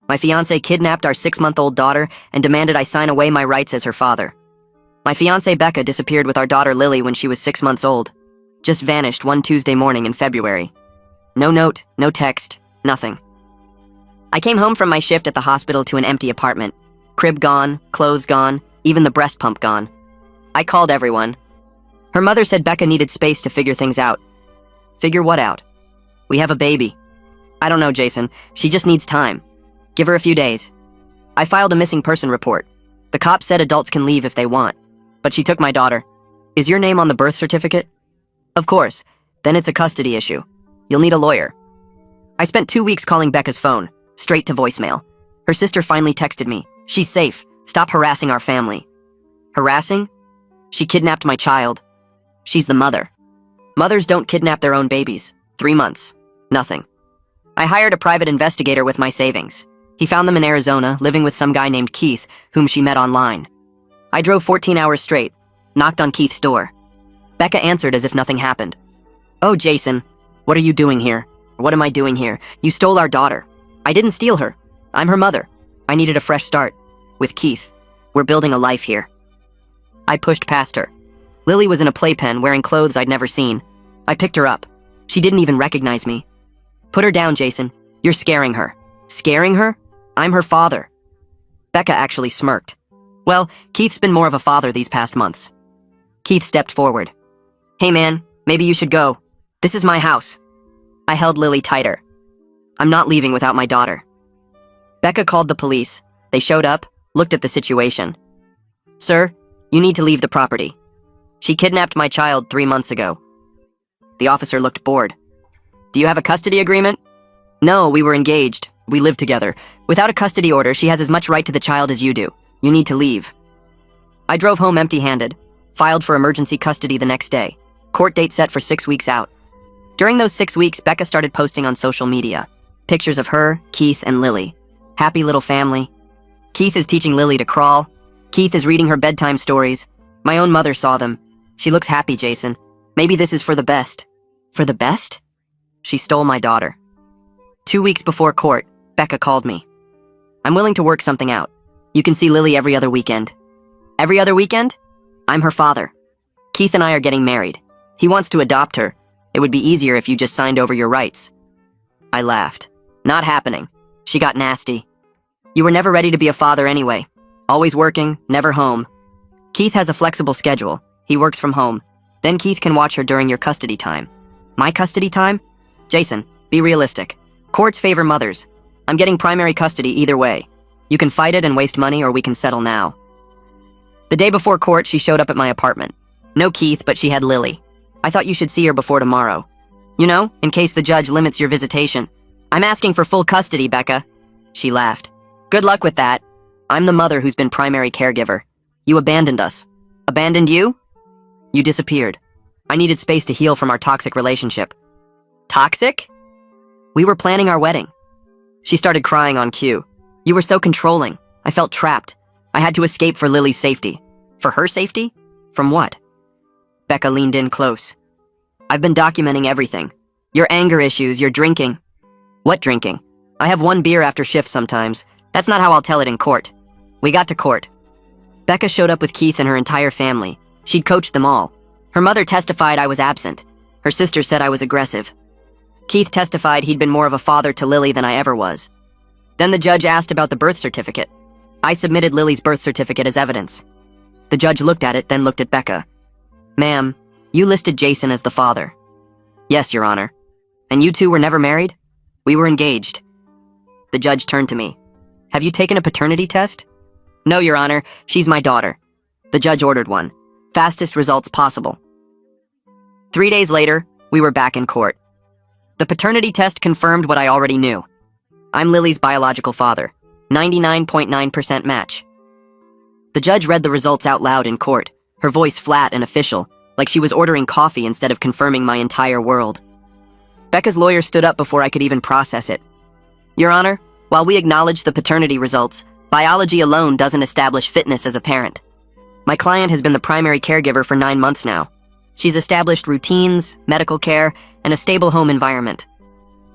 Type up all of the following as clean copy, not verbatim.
My fiancé kidnapped our 6-month-old daughter and demanded I sign away my rights as her father. My fiancé Becca disappeared with our daughter Lily when she was 6 months old. Just vanished one Tuesday morning in February. No note, no text, nothing. I came home from my shift at the hospital to an empty apartment. Crib gone, clothes gone, even the breast pump gone. I called everyone. Her mother said Becca needed space to figure things out. Figure what out? We have a baby. I don't know, Jason. She just needs time. Give her a few days. I filed a missing person report. The cops said adults can leave if they want, but she took my daughter. Is your name on the birth certificate? Of course. Then it's a custody issue. You'll need a lawyer. I spent 2 weeks calling Becca's phone, straight to voicemail. Her sister finally texted me. She's safe. Stop harassing our family. Harassing? She kidnapped my child. She's the mother. Mothers don't kidnap their own babies. 3 months. Nothing. I hired a private investigator with my savings. He found them in Arizona, living with some guy named Keith, whom she met online. I drove 14 hours straight, knocked on Keith's door. Becca answered as if nothing happened. Oh, Jason, what are you doing here? What am I doing here? You stole our daughter. I didn't steal her. I'm her mother. I needed a fresh start. With Keith. We're building a life here. I pushed past her. Lily was in a playpen wearing clothes I'd never seen. I picked her up. She didn't even recognize me. Put her down, Jason. You're scaring her. Scaring her? I'm her father. Becca actually smirked. Well, Keith's been more of a father these past months. Keith stepped forward. Hey man, maybe you should go. This is my house. I held Lily tighter. I'm not leaving without my daughter. Becca called the police. They showed up, looked at the situation. Sir, you need to leave the property. She kidnapped my child 3 months ago. The officer looked bored. Do you have a custody agreement? No, we were engaged. We live together. Without a custody order, she has as much right to the child as you do. You need to leave. I drove home empty-handed, filed for emergency custody the next day. Court date set for 6 weeks out. During those 6 weeks, Becca started posting on social media. Pictures of her, Keith, and Lily. Happy little family. Keith is teaching Lily to crawl. Keith is reading her bedtime stories. My own mother saw them. She looks happy, Jason. Maybe this is for the best. For the best? She stole my daughter. 2 weeks before court, Becca called me. I'm willing to work something out. You can see Lily every other weekend. Every other weekend? I'm her father. Keith and I are getting married. He wants to adopt her. It would be easier if you just signed over your rights. I laughed. Not happening. She got nasty. You were never ready to be a father anyway. Always working, never home. Keith has a flexible schedule. He works from home. Then Keith can watch her during your custody time. My custody time? Jason, be realistic. Courts favor mothers. I'm getting primary custody either way. You can fight it and waste money, or we can settle now. The day before court, she showed up at my apartment. No Keith, but she had Lily. I thought you should see her before tomorrow. You know, in case the judge limits your visitation. I'm asking for full custody, Becca. She laughed. Good luck with that. I'm the mother who's been primary caregiver. You abandoned us. Abandoned you? You disappeared. I needed space to heal from our toxic relationship. Toxic? We were planning our wedding. She started crying on cue. You were so controlling. I felt trapped. I had to escape for Lily's safety. For her safety? From what? Becca leaned in close. I've been documenting everything. Your anger issues, your drinking. What drinking? I have 1 beer after shift sometimes. That's not how I'll tell it in court. We got to court. Becca showed up with Keith and her entire family. She'd coached them all. Her mother testified I was absent. Her sister said I was aggressive. Keith testified he'd been more of a father to Lily than I ever was. Then the judge asked about the birth certificate. I submitted Lily's birth certificate as evidence. The judge looked at it, then looked at Becca. Ma'am, you listed Jason as the father. Yes, Your Honor. And you two were never married? We were engaged. The judge turned to me. Have you taken a paternity test? No, Your Honor. She's my daughter. The judge ordered one. Fastest results possible. 3 days later, we were back in court. The paternity test confirmed what I already knew. I'm Lily's biological father. 99.9% match. The judge read the results out loud in court, her voice flat and official, like she was ordering coffee instead of confirming my entire world. Becca's lawyer stood up before I could even process it. Your Honor, while we acknowledge the paternity results, biology alone doesn't establish fitness as a parent. My client has been the primary caregiver for 9 months now. She's established routines, medical care, and a stable home environment.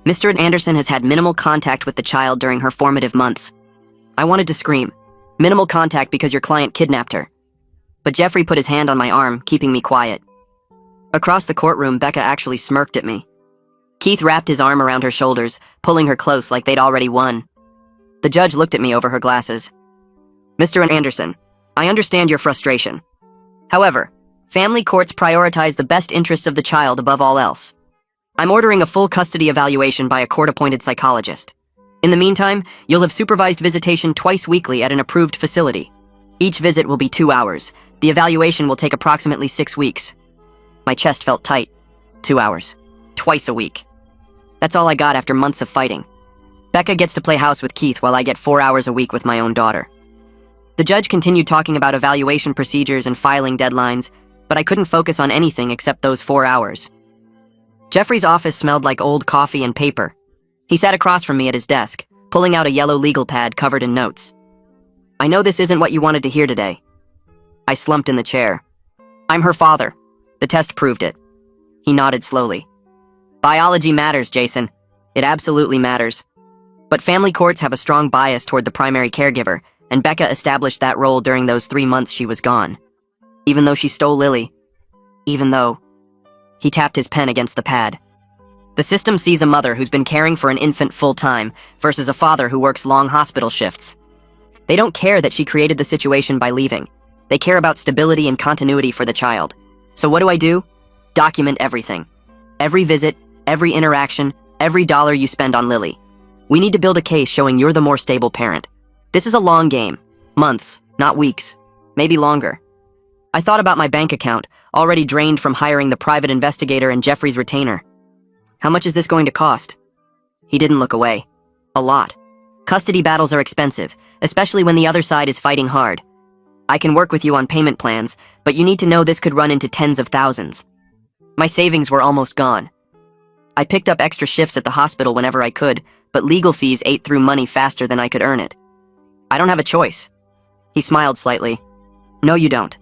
Mr. Anderson has had minimal contact with the child during her formative months. I wanted to scream. Minimal contact because your client kidnapped her. But Jeffrey put his hand on my arm, keeping me quiet. Across the courtroom, Becca actually smirked at me. Keith wrapped his arm around her shoulders, pulling her close like they'd already won. The judge looked at me over her glasses. Mr. Anderson, I understand your frustration. However, family courts prioritize the best interests of the child above all else. I'm ordering a full custody evaluation by a court-appointed psychologist. In the meantime, you'll have supervised visitation twice weekly at an approved facility. Each visit will be 2 hours. The evaluation will take approximately 6 weeks. My chest felt tight. 2 hours. Twice a week. That's all I got after months of fighting. Becca gets to play house with Keith while I get 4 hours a week with my own daughter. The judge continued talking about evaluation procedures and filing deadlines, but I couldn't focus on anything except those 4 hours. Jeffrey's office smelled like old coffee and paper. He sat across from me at his desk, pulling out a yellow legal pad covered in notes. I know this isn't what you wanted to hear today. I slumped in the chair. I'm her father. The test proved it. He nodded slowly. Biology matters, Jason. It absolutely matters. But family courts have a strong bias toward the primary caregiver, and Becca established that role during those 3 months she was gone. Even though she stole Lily. Even though... He tapped his pen against the pad. The system sees a mother who's been caring for an infant full-time versus a father who works long hospital shifts. They don't care that she created the situation by leaving. They care about stability and continuity for the child. So what do? Document everything. Every visit, every interaction, every dollar you spend on Lily. We need to build a case showing you're the more stable parent. This is a long game. Months, not weeks. Maybe longer. I thought about my bank account, already drained from hiring the private investigator and Jeffrey's retainer. How much is this going to cost? He didn't look away. A lot. Custody battles are expensive, especially when the other side is fighting hard. I can work with you on payment plans, but you need to know this could run into tens of thousands. My savings were almost gone. I picked up extra shifts at the hospital whenever I could, but legal fees ate through money faster than I could earn it. I don't have a choice. He smiled slightly. No, you don't.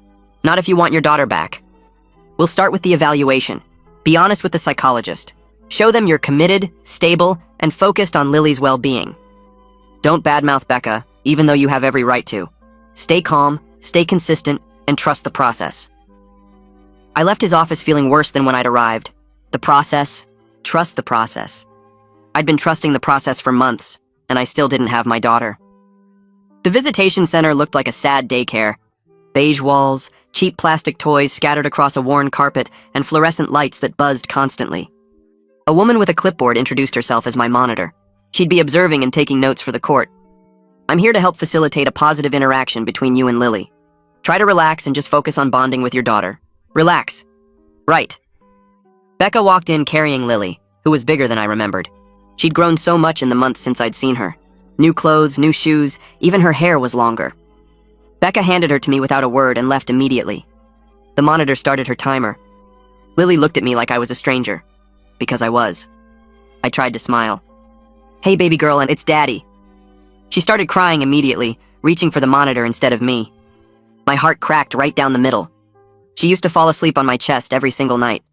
Not if you want your daughter back. We'll start with the evaluation. Be honest with the psychologist. Show them you're committed, stable, and focused on Lily's well-being. Don't badmouth Becca, even though you have every right to. Stay calm, stay consistent, and trust the process. I left his office feeling worse than when I'd arrived. The process. Trust the process. I'd been trusting the process for months, and I still didn't have my daughter. The visitation center looked like a sad daycare. Beige walls, cheap plastic toys scattered across a worn carpet, and fluorescent lights that buzzed constantly. A woman with a clipboard introduced herself as my monitor. She'd be observing and taking notes for the court. I'm here to help facilitate a positive interaction between you and Lily. Try to relax and just focus on bonding with your daughter. Relax. Right. Becca walked in carrying Lily, who was bigger than I remembered. She'd grown so much in the months since I'd seen her. New clothes, new shoes, even her hair was longer. Becca handed her to me without a word and left immediately. The monitor started her timer. Lily looked at me like I was a stranger. Because I was. I tried to smile. Hey, baby girl, and it's Daddy. She started crying immediately, reaching for the monitor instead of me. My heart cracked right down the middle. She used to fall asleep on my chest every single night.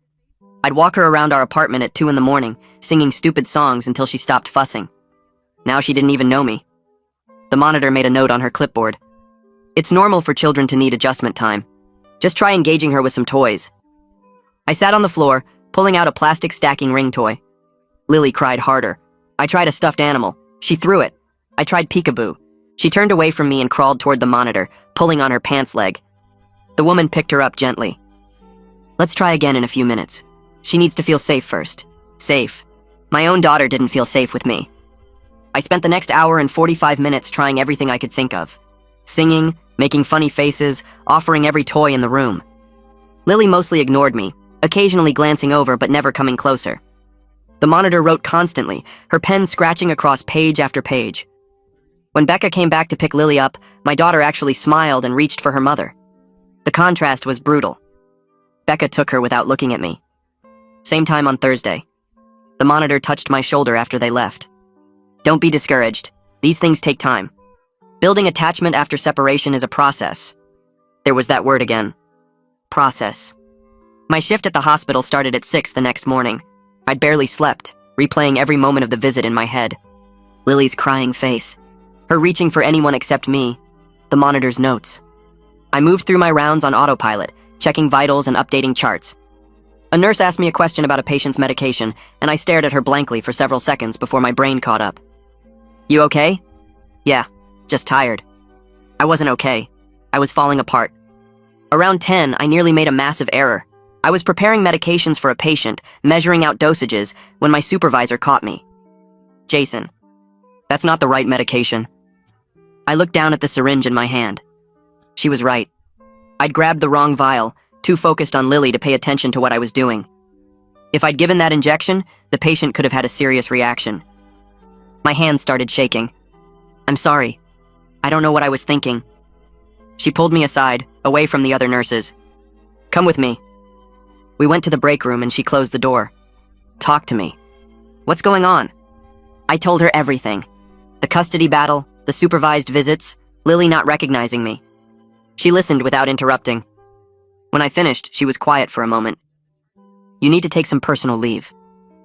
I'd walk her around our apartment at 2 in the morning, singing stupid songs until she stopped fussing. Now she didn't even know me. The monitor made a note on her clipboard. It's normal for children to need adjustment time. Just try engaging her with some toys. I sat on the floor, pulling out a plastic stacking ring toy. Lily cried harder. I tried a stuffed animal. She threw it. I tried peekaboo. She turned away from me and crawled toward the monitor, pulling on her pants leg. The woman picked her up gently. Let's try again in a few minutes. She needs to feel safe first. Safe. My own daughter didn't feel safe with me. I spent the next hour and 45 minutes trying everything I could think of. Singing, making funny faces, offering every toy in the room. Lily mostly ignored me, occasionally glancing over but never coming closer. The monitor wrote constantly, her pen scratching across page after page. When Becca came back to pick Lily up, my daughter actually smiled and reached for her mother. The contrast was brutal. Becca took her without looking at me. Same time on Thursday. The monitor touched my shoulder after they left. Don't be discouraged. These things take time. Building attachment after separation is a process. There was that word again. Process. My shift at the hospital started at 6 the next morning. I'd barely slept, replaying every moment of the visit in my head. Lily's crying face, her reaching for anyone except me, the monitor's notes. I moved through my rounds on autopilot, checking vitals and updating charts. A nurse asked me a question about a patient's medication, and I stared at her blankly for several seconds before my brain caught up. "You okay?" "Yeah, just tired." I wasn't okay. I was falling apart. Around 10, I nearly made a massive error. I was preparing medications for a patient, measuring out dosages, when my supervisor caught me. "Jason, that's not the right medication." I looked down at the syringe in my hand. She was right. I'd grabbed the wrong vial, too focused on Lily to pay attention to what I was doing. If I'd given that injection, the patient could have had a serious reaction. My hands started shaking. "I'm sorry. I don't know what I was thinking." She pulled me aside, away from the other nurses. "Come with me." We went to the break room and she closed the door. "Talk to me. What's going on?" I told her everything. The custody battle, the supervised visits, Lily not recognizing me. She listened without interrupting. When I finished, she was quiet for a moment. "You need to take some personal leave."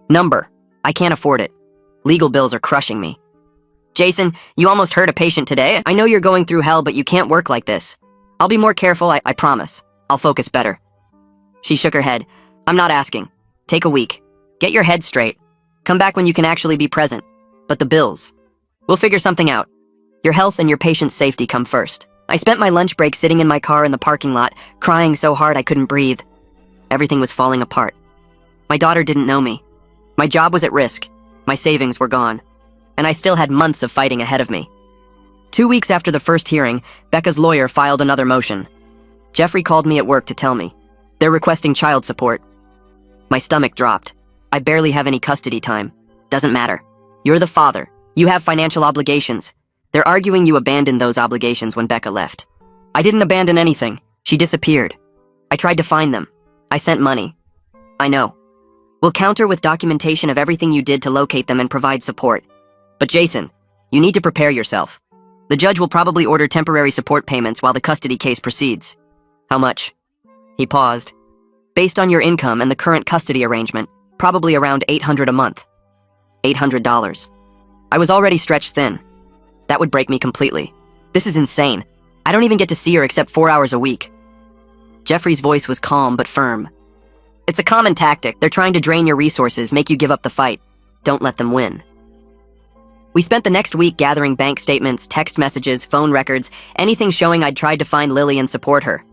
"Number. I can't afford it. Legal bills are crushing me." "Jason, you almost hurt a patient today. I know you're going through hell, but you can't work like this." "I'll be more careful, I promise. I'll focus better." She shook her head. "I'm not asking. Take a week. Get your head straight. Come back when you can actually be present. But the bills. We'll figure something out. Your health and your patient's safety come first." I spent my lunch break sitting in my car in the parking lot, crying so hard I couldn't breathe. Everything was falling apart. My daughter didn't know me. My job was at risk. My savings were gone. And I still had months of fighting ahead of me. 2 weeks after the first hearing, Becca's lawyer filed another motion. Jeffrey called me at work to tell me. They're requesting child support. My stomach dropped. I barely have any custody time. Doesn't matter. You're the father. You have financial obligations. They're arguing you abandoned those obligations when Becca left. I didn't abandon anything. She disappeared. I tried to find them. I sent money. I know. We'll counter with documentation of everything you did to locate them and provide support. But Jason, you need to prepare yourself. The judge will probably order temporary support payments while the custody case proceeds. How much? He paused. Based on your income and the current custody arrangement, probably around $800 a month. $800. I was already stretched thin. That would break me completely. This is insane. I don't even get to see her except 4 hours a week. Jeffrey's voice was calm but firm. It's a common tactic. They're trying to drain your resources, make you give up the fight. Don't let them win. We spent the next week gathering bank statements, text messages, phone records, anything showing I'd tried to find Lily and support her.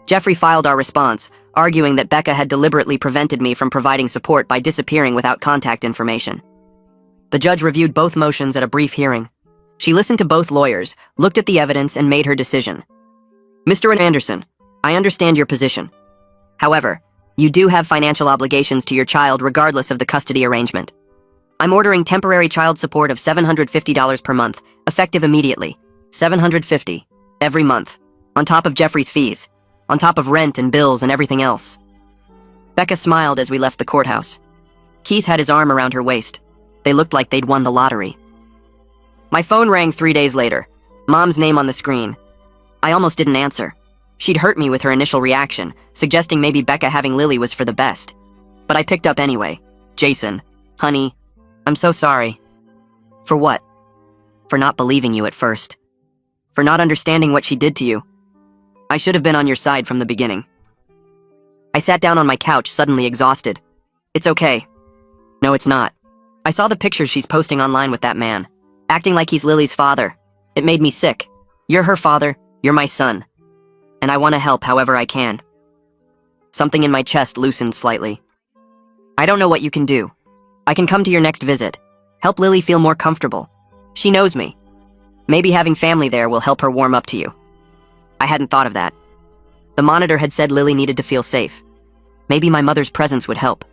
Jeffrey filed our response, arguing that Becca had deliberately prevented me from providing support by disappearing without contact information. The judge reviewed both motions at a brief hearing. She listened to both lawyers, looked at the evidence, and made her decision. "Mr. Anderson, I understand your position. However, you do have financial obligations to your child regardless of the custody arrangement. I'm ordering temporary child support of $750 per month, effective immediately. $750 every month, on top of Jeffrey's fees, on top of rent and bills and everything else." Becca smiled as we left the courthouse. Keith had his arm around her waist. They looked like they'd won the lottery. My phone rang 3 days later. Mom's name on the screen. I almost didn't answer. She'd hurt me with her initial reaction, suggesting maybe Becca having Lily was for the best. But I picked up anyway. "Jason, honey, I'm so sorry." "For what?" "For not believing you at first. For not understanding what she did to you. I should have been on your side from the beginning." I sat down on my couch, suddenly exhausted. "It's okay." "No, it's not. I saw the pictures she's posting online with that man, acting like he's Lily's father. It made me sick. You're her father, you're my son. And I want to help however I can." Something in my chest loosened slightly. "I don't know what you can do. I can come to your next visit. Help Lily feel more comfortable. She knows me. Maybe having family there will help her warm up to you." I hadn't thought of that. The monitor had said Lily needed to feel safe. Maybe my mother's presence would help.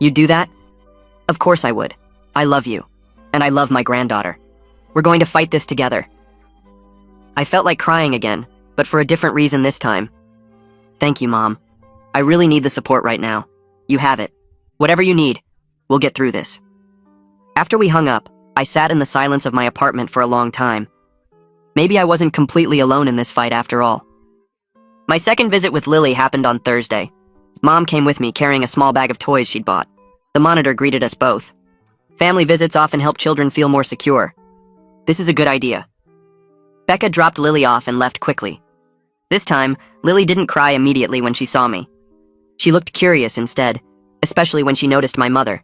"You'd do that?" "Of course I would. I love you. And I love my granddaughter. We're going to fight this together." I felt like crying again, but for a different reason this time. "Thank you, Mom. I really need the support right now. You have it. Whatever you need, we'll get through this." After we hung up, I sat in the silence of my apartment for a long time. Maybe I wasn't completely alone in this fight after all. My second visit with Lily happened on Thursday. Mom came with me carrying a small bag of toys she'd bought. The monitor greeted us both. Family visits often help children feel more secure. This is a good idea. Becca dropped Lily off and left quickly. This time, Lily didn't cry immediately when she saw me. She looked curious instead, especially when she noticed my mother.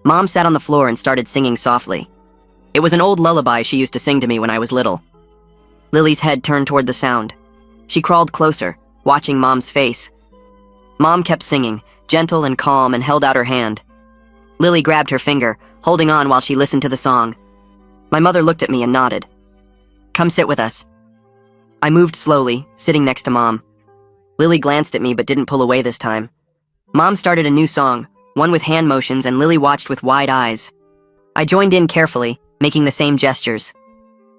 Mom sat on the floor and started singing softly. It was an old lullaby she used to sing to me when I was little. Lily's head turned toward the sound. She crawled closer, watching Mom's face. Mom kept singing, gentle and calm, and held out her hand. Lily grabbed her finger, holding on while she listened to the song. My mother looked at me and nodded. "Come sit with us." I moved slowly, sitting next to Mom. Lily glanced at me but didn't pull away this time. Mom started a new song, one with hand motions, and Lily watched with wide eyes. I joined in carefully, making the same gestures.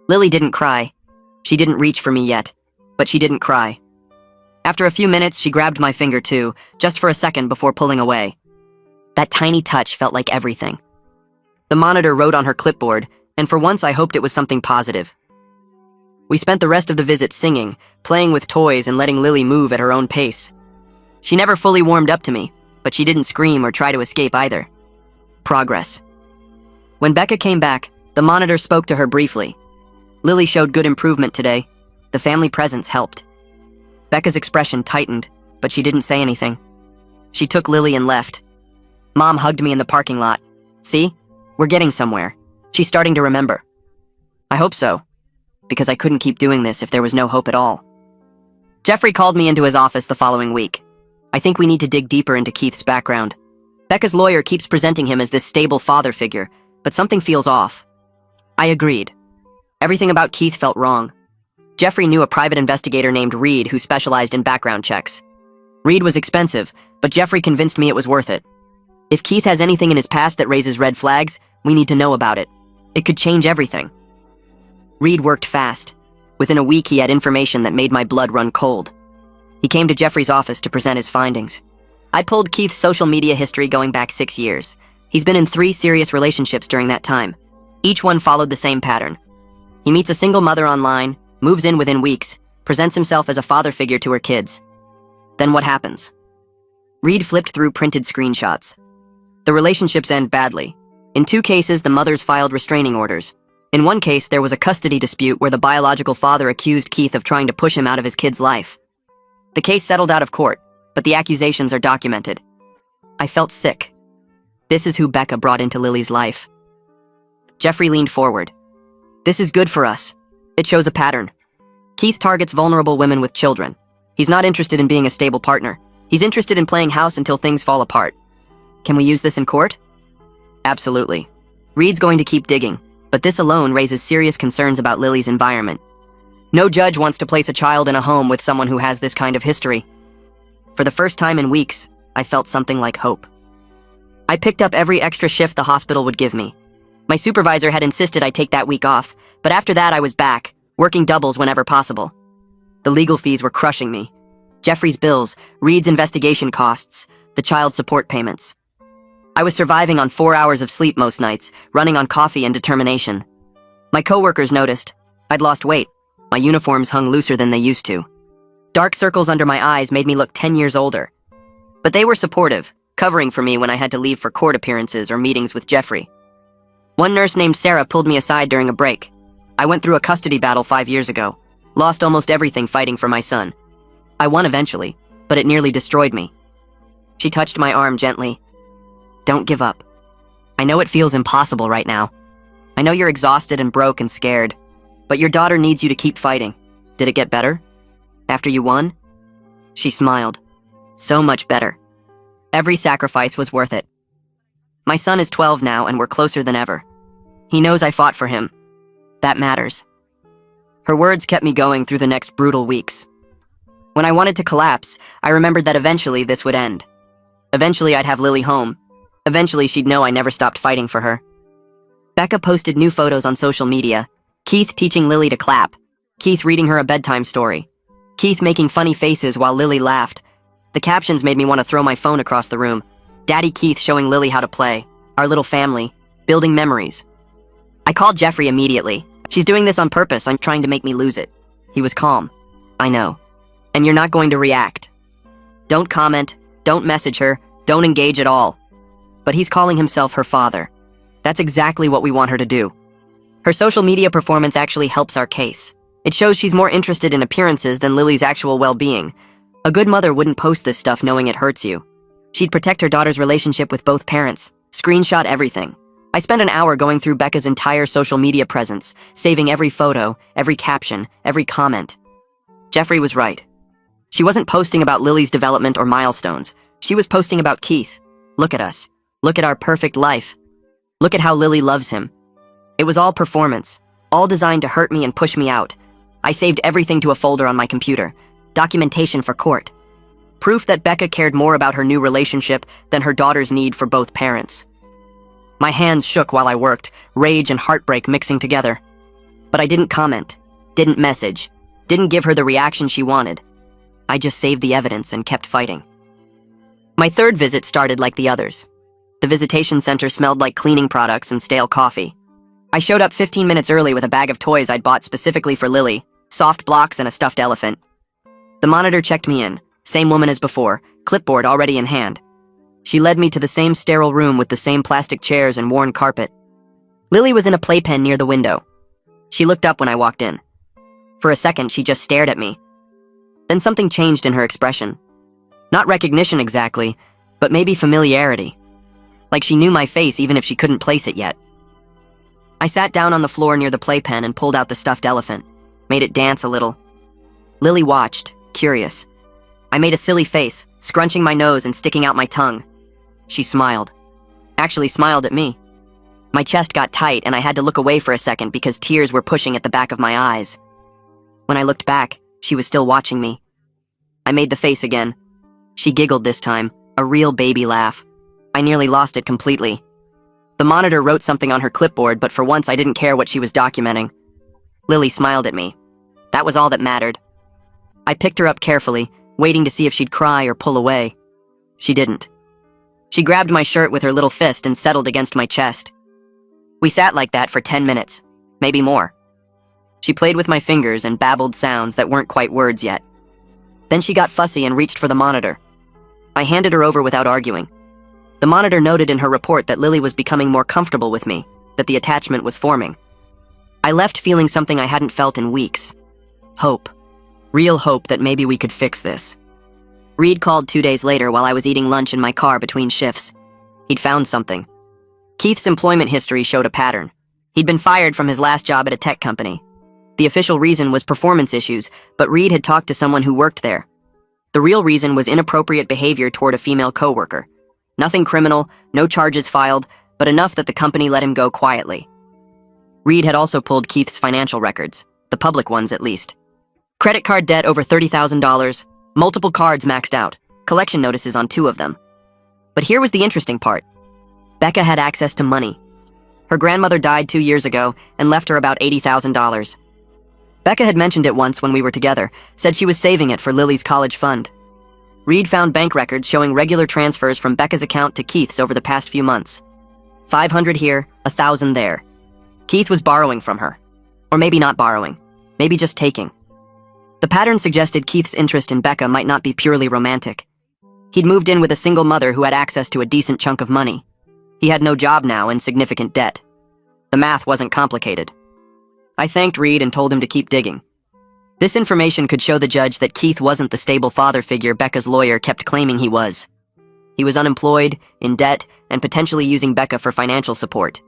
Lily didn't cry. She didn't reach for me yet, but she didn't cry. After a few minutes, she grabbed my finger too, just for a second before pulling away. That tiny touch felt like everything. The monitor wrote on her clipboard, and for once I hoped it was something positive. We spent the rest of the visit singing, playing with toys, and letting Lily move at her own pace. She never fully warmed up to me, but she didn't scream or try to escape either. Progress. When Becca came back, the monitor spoke to her briefly. Lily showed good improvement today. The family presence helped. Becca's expression tightened, but she didn't say anything. She took Lily and left. Mom hugged me in the parking lot. "See? We're getting somewhere. She's starting to remember." I hope so, because I couldn't keep doing this if there was no hope at all. Jeffrey called me into his office the following week. I think we need to dig deeper into Keith's background. Becca's lawyer keeps presenting him as this stable father figure, but something feels off. I agreed. Everything about Keith felt wrong. Jeffrey knew a private investigator named Reed who specialized in background checks. Reed was expensive, but Jeffrey convinced me it was worth it. If Keith has anything in his past that raises red flags, we need to know about it. It could change everything. Reed worked fast. Within a week, he had information that made my blood run cold. He came to Jeffrey's office to present his findings. I pulled Keith's social media history going back 6 years. He's been in 3 serious relationships during that time. Each one followed the same pattern. He meets a single mother online, moves in within weeks, presents himself as a father figure to her kids. Then what happens? Reed flipped through printed screenshots. The relationships end badly. In 2 cases, the mothers filed restraining orders. In one case, there was a custody dispute where the biological father accused Keith of trying to push him out of his kid's life. The case settled out of court, but the accusations are documented. I felt sick. This is who Becca brought into Lily's life. Jeffrey leaned forward. "This is good for us. It shows a pattern. Keith targets vulnerable women with children. He's not interested in being a stable partner. He's interested in playing house until things fall apart. Can we use this in court?" Absolutely. Reed's going to keep digging, but this alone raises serious concerns about Lily's environment. No judge wants to place a child in a home with someone who has this kind of history. For the first time in weeks, I felt something like hope. I picked up every extra shift the hospital would give me. My supervisor had insisted I take that week off, but after that I was back, working doubles whenever possible. The legal fees were crushing me. Jeffrey's bills, Reed's investigation costs, the child support payments. I was surviving on 4 hours of sleep most nights, running on coffee and determination. My coworkers noticed. I'd lost weight. My uniforms hung looser than they used to. Dark circles under my eyes made me look 10 years older. But they were supportive, covering for me when I had to leave for court appearances or meetings with Jeffrey. One nurse named Sarah pulled me aside during a break. I went through a custody battle 5 years ago, lost almost everything fighting for my son. I won eventually, but it nearly destroyed me. She touched my arm gently. "Don't give up. I know it feels impossible right now. I know you're exhausted and broke and scared, but your daughter needs you to keep fighting. Did it get better? After you won?" She smiled. "So much better. Every sacrifice was worth it. My son is 12 now and we're closer than ever. He knows I fought for him. That matters." Her words kept me going through the next brutal weeks. When I wanted to collapse, I remembered that eventually this would end. Eventually I'd have Lily home. Eventually she'd know I never stopped fighting for her. Becca posted new photos on social media. Keith teaching Lily to clap. Keith reading her a bedtime story. Keith making funny faces while Lily laughed. The captions made me want to throw my phone across the room. Daddy Keith showing Lily how to play. Our little family. Building memories. I called Jeffrey immediately. "She's doing this on purpose. I'm trying to make me lose it." He was calm. "I know. And you're not going to react. Don't comment. Don't message her. Don't engage at all." But he's calling himself her father. That's exactly what we want her to do. Her social media performance actually helps our case. It shows she's more interested in appearances than Lily's actual well-being. A good mother wouldn't post this stuff knowing it hurts you. She'd protect her daughter's relationship with both parents, screenshot everything. I spent an hour going through Becca's entire social media presence, saving every photo, every caption, every comment. Jeffrey was right. She wasn't posting about Lily's development or milestones. She was posting about Keith. Look at us. Look at our perfect life. Look at how Lily loves him. It was all performance, all designed to hurt me and push me out. I saved everything to a folder on my computer. Documentation for court. Proof that Becca cared more about her new relationship than her daughter's need for both parents. My hands shook while I worked, rage and heartbreak mixing together. But I didn't comment, didn't message, didn't give her the reaction she wanted. I just saved the evidence and kept fighting. My third visit started like the others. The visitation center smelled like cleaning products and stale coffee. I showed up 15 minutes early with a bag of toys I'd bought specifically for Lily, soft blocks and a stuffed elephant. The monitor checked me in, same woman as before, clipboard already in hand. She led me to the same sterile room with the same plastic chairs and worn carpet. Lily was in a playpen near the window. She looked up when I walked in. For a second, she just stared at me. Then something changed in her expression. Not recognition exactly, but maybe familiarity. Like she knew my face even if she couldn't place it yet. I sat down on the floor near the playpen and pulled out the stuffed elephant, made it dance a little. Lily watched, curious. I made a silly face, scrunching my nose and sticking out my tongue. She smiled. Actually smiled at me. My chest got tight and I had to look away for a second because tears were pushing at the back of my eyes. When I looked back, she was still watching me. I made the face again. She giggled this time, a real baby laugh. I nearly lost it completely. The monitor wrote something on her clipboard, but for once I didn't care what she was documenting. Lily smiled at me. That was all that mattered. I picked her up carefully, waiting to see if she'd cry or pull away. She didn't. She grabbed my shirt with her little fist and settled against my chest. We sat like that for 10 minutes, maybe more. She played with my fingers and babbled sounds that weren't quite words yet. Then she got fussy and reached for the monitor. I handed her over without arguing. The monitor noted in her report that Lily was becoming more comfortable with me, that the attachment was forming. I left feeling something I hadn't felt in weeks. Hope. Real hope that maybe we could fix this. Reed called 2 days later while I was eating lunch in my car between shifts. He'd found something. Keith's employment history showed a pattern. He'd been fired from his last job at a tech company. The official reason was performance issues, but Reed had talked to someone who worked there. The real reason was inappropriate behavior toward a female coworker. Nothing criminal, no charges filed, but enough that the company let him go quietly. Reed had also pulled Keith's financial records, the public ones at least. Credit card debt over $30,000, multiple cards maxed out, collection notices on 2 of them. But here was the interesting part. Becca had access to money. Her grandmother died 2 years ago and left her about $80,000. Becca had mentioned it once when we were together, said she was saving it for Lily's college fund. Reed found bank records showing regular transfers from Becca's account to Keith's over the past few months. 500 here, 1,000 there. Keith was borrowing from her. Or maybe not borrowing, maybe just taking. The pattern suggested Keith's interest in Becca might not be purely romantic. He'd moved in with a single mother who had access to a decent chunk of money. He had no job now and significant debt. The math wasn't complicated. I thanked Reed and told him to keep digging. This information could show the judge that Keith wasn't the stable father figure Becca's lawyer kept claiming he was. He was unemployed, in debt, and potentially using Becca for financial support.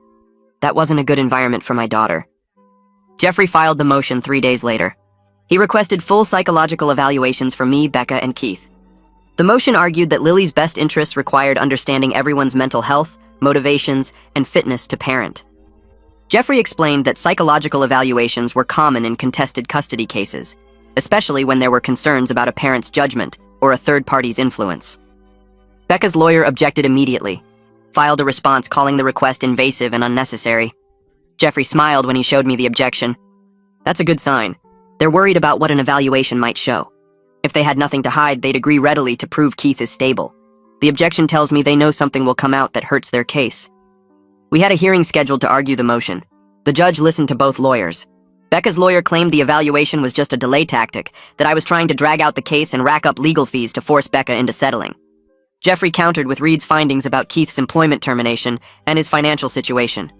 That wasn't a good environment for my daughter. Jeffrey filed the motion 3 days later. He requested full psychological evaluations for me, Becca, and Keith. The motion argued that Lily's best interests required understanding everyone's mental health, motivations, and fitness to parent. Jeffrey explained that psychological evaluations were common in contested custody cases, especially when there were concerns about a parent's judgment or a third party's influence. Becca's lawyer objected immediately, filed a response calling the request invasive and unnecessary. Jeffrey smiled when he showed me the objection. That's a good sign. They're worried about what an evaluation might show. If they had nothing to hide, they'd agree readily to prove Keith is stable. The objection tells me they know something will come out that hurts their case. We had a hearing scheduled to argue the motion. The judge listened to both lawyers. Becca's lawyer claimed the evaluation was just a delay tactic, that I was trying to drag out the case and rack up legal fees to force Becca into settling. Jeffrey countered with Reed's findings about Keith's employment termination and his financial situation.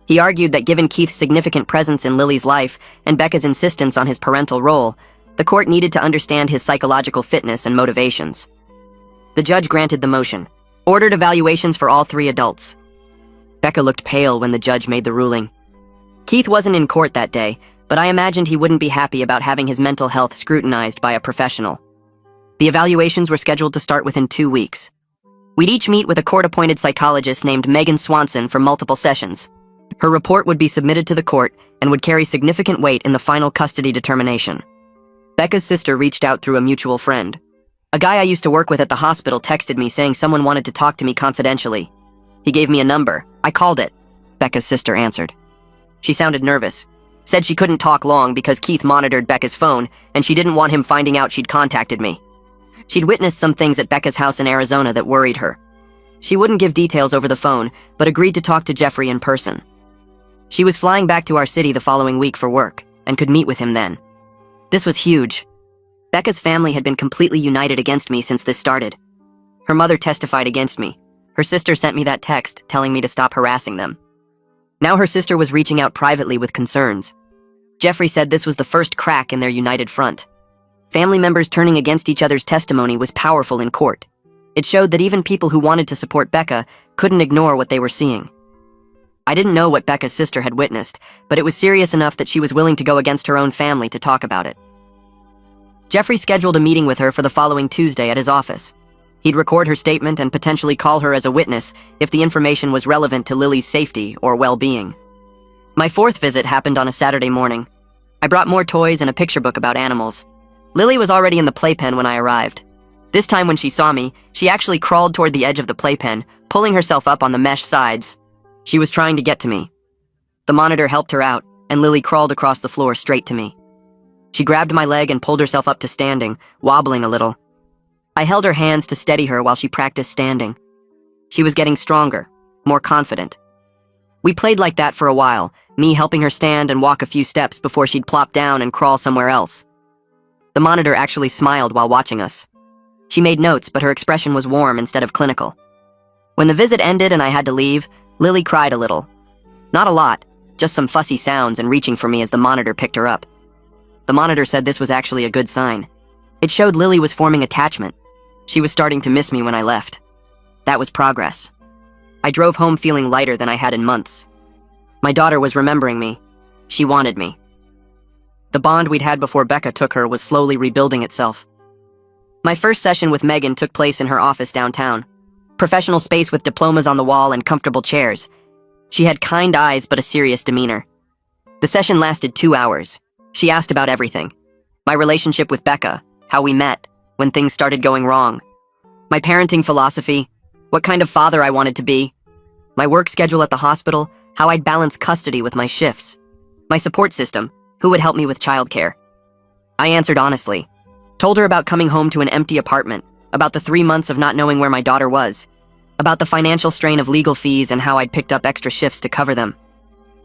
He argued that given Keith's significant presence in Lily's life and Becca's insistence on his parental role, the court needed to understand his psychological fitness and motivations. The judge granted the motion, ordered evaluations for all 3 adults. Becca looked pale when the judge made the ruling. Keith wasn't in court that day, but I imagined he wouldn't be happy about having his mental health scrutinized by a professional. The evaluations were scheduled to start within 2 weeks. We'd each meet with a court-appointed psychologist named Megan Swanson for multiple sessions. Her report would be submitted to the court and would carry significant weight in the final custody determination. Becca's sister reached out through a mutual friend. A guy I used to work with at the hospital texted me saying someone wanted to talk to me confidentially. He gave me a number. I called it. Becca's sister answered. She sounded nervous. Said she couldn't talk long because Keith monitored Becca's phone and she didn't want him finding out she'd contacted me. She'd witnessed some things at Becca's house in Arizona that worried her. She wouldn't give details over the phone, but agreed to talk to Jeffrey in person. She was flying back to our city the following week for work and could meet with him then. This was huge. Becca's family had been completely united against me since this started. Her mother testified against me. Her sister sent me that text telling me to stop harassing them. Now her sister was reaching out privately with concerns. Jeffrey said this was the first crack in their united front. Family members turning against each other's testimony was powerful in court. It showed that even people who wanted to support Becca couldn't ignore what they were seeing. I didn't know what Becca's sister had witnessed, but it was serious enough that she was willing to go against her own family to talk about it. Jeffrey scheduled a meeting with her for the following Tuesday at his office. He'd record her statement and potentially call her as a witness if the information was relevant to Lily's safety or well-being. My 4th visit happened on a Saturday morning. I brought more toys and a picture book about animals. Lily was already in the playpen when I arrived. This time when she saw me, she actually crawled toward the edge of the playpen, pulling herself up on the mesh sides. She was trying to get to me. The monitor helped her out, and Lily crawled across the floor straight to me. She grabbed my leg and pulled herself up to standing, wobbling a little. I held her hands to steady her while she practiced standing. She was getting stronger, more confident. We played like that for a while, me helping her stand and walk a few steps before she'd plop down and crawl somewhere else. The monitor actually smiled while watching us. She made notes, but her expression was warm instead of clinical. When the visit ended and I had to leave, Lily cried a little. Not a lot, just some fussy sounds and reaching for me as the monitor picked her up. The monitor said this was actually a good sign. It showed Lily was forming attachment. She was starting to miss me when I left. That was progress. I drove home feeling lighter than I had in months. My daughter was remembering me. She wanted me. The bond we'd had before Becca took her was slowly rebuilding itself. My first session with Megan took place in her office downtown. Professional space with diplomas on the wall and comfortable chairs. She had kind eyes but a serious demeanor. The session lasted 2 hours. She asked about everything. My relationship with Becca, how we met, when things started going wrong. My parenting philosophy, what kind of father I wanted to be. My work schedule at the hospital, how I'd balance custody with my shifts. My support system, who would help me with childcare. I answered honestly. Told her about coming home to an empty apartment, about the 3 months of not knowing where my daughter was, about the financial strain of legal fees and how I'd picked up extra shifts to cover them,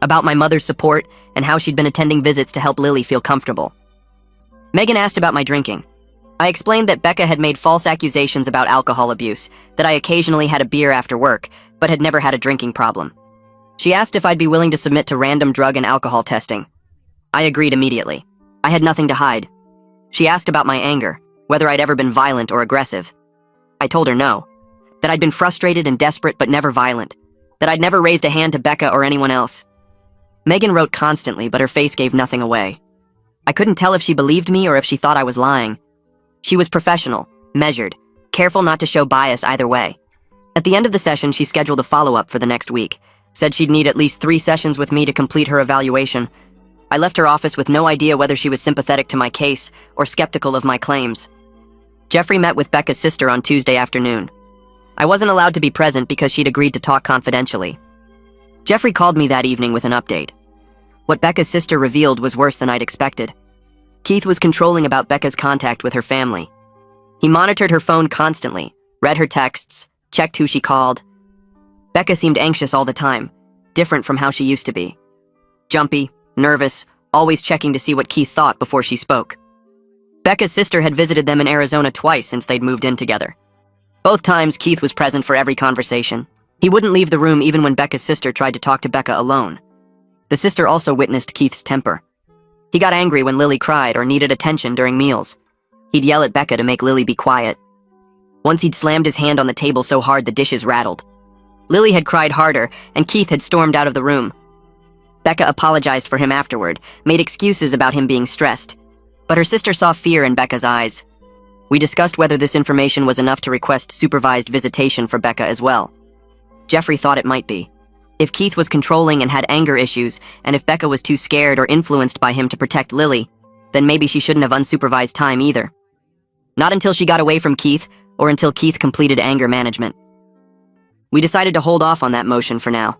about my mother's support and how she'd been attending visits to help Lily feel comfortable. Megan asked about my drinking. I explained that Becca had made false accusations about alcohol abuse, that I occasionally had a beer after work, but had never had a drinking problem. She asked if I'd be willing to submit to random drug and alcohol testing. I agreed immediately. I had nothing to hide. She asked about my anger, whether I'd ever been violent or aggressive. I told her no, that I'd been frustrated and desperate but never violent, that I'd never raised a hand to Becca or anyone else. Megan wrote constantly, but her face gave nothing away. I couldn't tell if she believed me or if she thought I was lying. She was professional, measured, careful not to show bias either way. At the end of the session, she scheduled a follow-up for the next week, said she'd need at least 3 sessions with me to complete her evaluation. I left her office with no idea whether she was sympathetic to my case or skeptical of my claims. Jeffrey met with Becca's sister on Tuesday afternoon. I wasn't allowed to be present because she'd agreed to talk confidentially. Jeffrey called me that evening with an update. What Becca's sister revealed was worse than I'd expected. Keith was controlling about Becca's contact with her family. He monitored her phone constantly, read her texts, checked who she called. Becca seemed anxious all the time, different from how she used to be. Jumpy, nervous, always checking to see what Keith thought before she spoke. Becca's sister had visited them in Arizona twice since they'd moved in together. Both times, Keith was present for every conversation. He wouldn't leave the room even when Becca's sister tried to talk to Becca alone. The sister also witnessed Keith's temper. He got angry when Lily cried or needed attention during meals. He'd yell at Becca to make Lily be quiet. Once he'd slammed his hand on the table so hard the dishes rattled. Lily had cried harder, and Keith had stormed out of the room. Becca apologized for him afterward, made excuses about him being stressed, but her sister saw fear in Becca's eyes. We discussed whether this information was enough to request supervised visitation for Becca as well. Jeffrey thought it might be. If Keith was controlling and had anger issues, and if Becca was too scared or influenced by him to protect Lily, then maybe she shouldn't have unsupervised time either. Not until she got away from Keith, or until Keith completed anger management. We decided to hold off on that motion for now.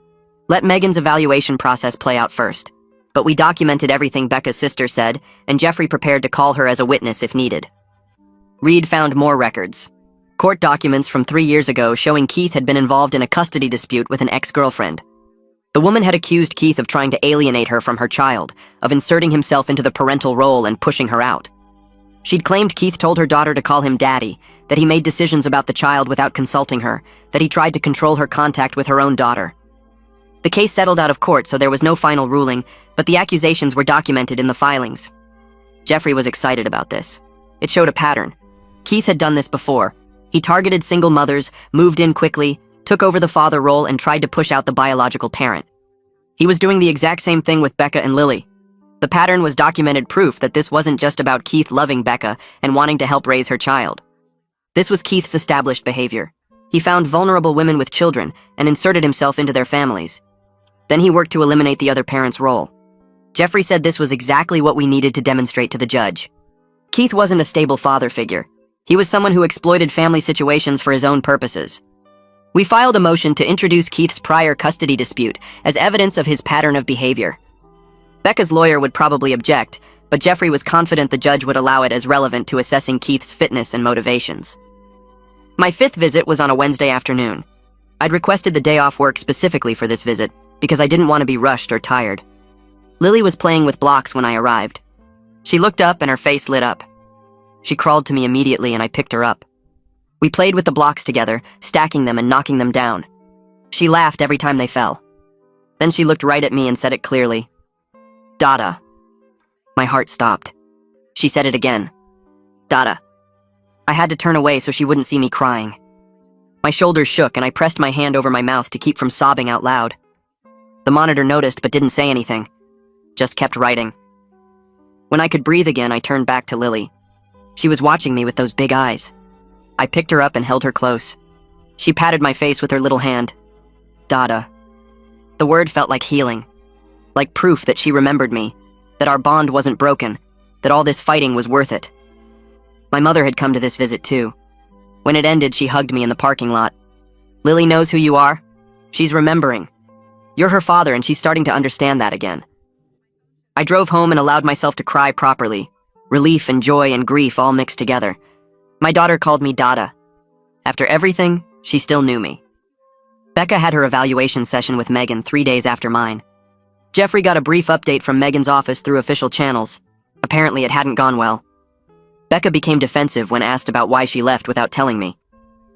Let Megan's evaluation process play out first. But we documented everything Becca's sister said, and Jeffrey prepared to call her as a witness if needed. Reed found more records. Court documents from 3 years ago showing Keith had been involved in a custody dispute with an ex-girlfriend. The woman had accused Keith of trying to alienate her from her child, of inserting himself into the parental role and pushing her out. She'd claimed Keith told her daughter to call him daddy, that he made decisions about the child without consulting her, that he tried to control her contact with her own daughter. The case settled out of court, so there was no final ruling, but the accusations were documented in the filings. Jeffrey was excited about this. It showed a pattern. Keith had done this before. He targeted single mothers, moved in quickly, took over the father role, and tried to push out the biological parent. He was doing the exact same thing with Becca and Lily. The pattern was documented proof that this wasn't just about Keith loving Becca and wanting to help raise her child. This was Keith's established behavior. He found vulnerable women with children and inserted himself into their families. Then he worked to eliminate the other parent's role. Jeffrey said this was exactly what we needed to demonstrate to the judge. Keith wasn't a stable father figure. He was someone who exploited family situations for his own purposes. We filed a motion to introduce Keith's prior custody dispute as evidence of his pattern of behavior. Becca's lawyer would probably object, but Jeffrey was confident the judge would allow it as relevant to assessing Keith's fitness and motivations. My 5th visit was on a Wednesday afternoon. I'd requested the day off work specifically for this visit because I didn't want to be rushed or tired. Lily was playing with blocks when I arrived. She looked up and her face lit up. She crawled to me immediately and I picked her up. We played with the blocks together, stacking them and knocking them down. She laughed every time they fell. Then she looked right at me and said it clearly. Dada. My heart stopped. She said it again. Dada. I had to turn away so she wouldn't see me crying. My shoulders shook and I pressed my hand over my mouth to keep from sobbing out loud. The monitor noticed but didn't say anything, just kept writing. When I could breathe again, I turned back to Lily. She was watching me with those big eyes. I picked her up and held her close. She patted my face with her little hand. Dada. The word felt like healing. Like proof that she remembered me, that our bond wasn't broken, that all this fighting was worth it. My mother had come to this visit too. When it ended, she hugged me in the parking lot. Lily knows who you are. She's remembering. You're her father and she's starting to understand that again. I drove home and allowed myself to cry properly. Relief and joy and grief all mixed together. My daughter called me Dada. After everything, she still knew me. Becca had her evaluation session with Megan 3 days after mine. Jeffrey got a brief update from Megan's office through official channels. Apparently it hadn't gone well. Becca became defensive when asked about why she left without telling me.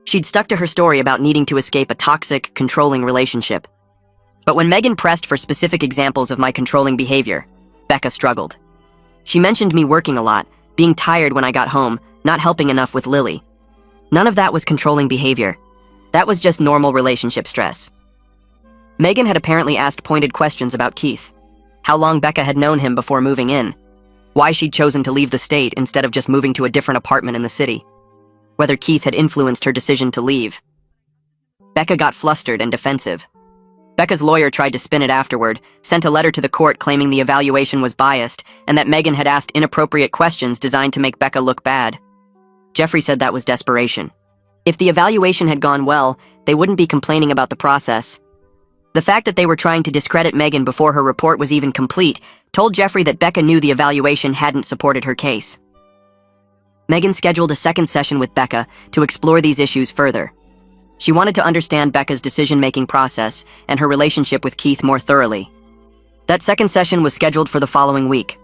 She'd stuck to her story about needing to escape a toxic, controlling relationship. But when Megan pressed for specific examples of my controlling behavior, Becca struggled. She mentioned me working a lot, being tired when I got home, not helping enough with Lily. None of that was controlling behavior. That was just normal relationship stress. Megan had apparently asked pointed questions about Keith. How long Becca had known him before moving in. Why she'd chosen to leave the state instead of just moving to a different apartment in the city. Whether Keith had influenced her decision to leave. Becca got flustered and defensive. Becca's lawyer tried to spin it afterward, sent a letter to the court claiming the evaluation was biased and that Megan had asked inappropriate questions designed to make Becca look bad. Jeffrey said that was desperation. If the evaluation had gone well, they wouldn't be complaining about the process. The fact that they were trying to discredit Megan before her report was even complete told Jeffrey that Becca knew the evaluation hadn't supported her case. Megan scheduled a second session with Becca to explore these issues further. She wanted to understand Becca's decision-making process and her relationship with Keith more thoroughly. That second session was scheduled for the following week.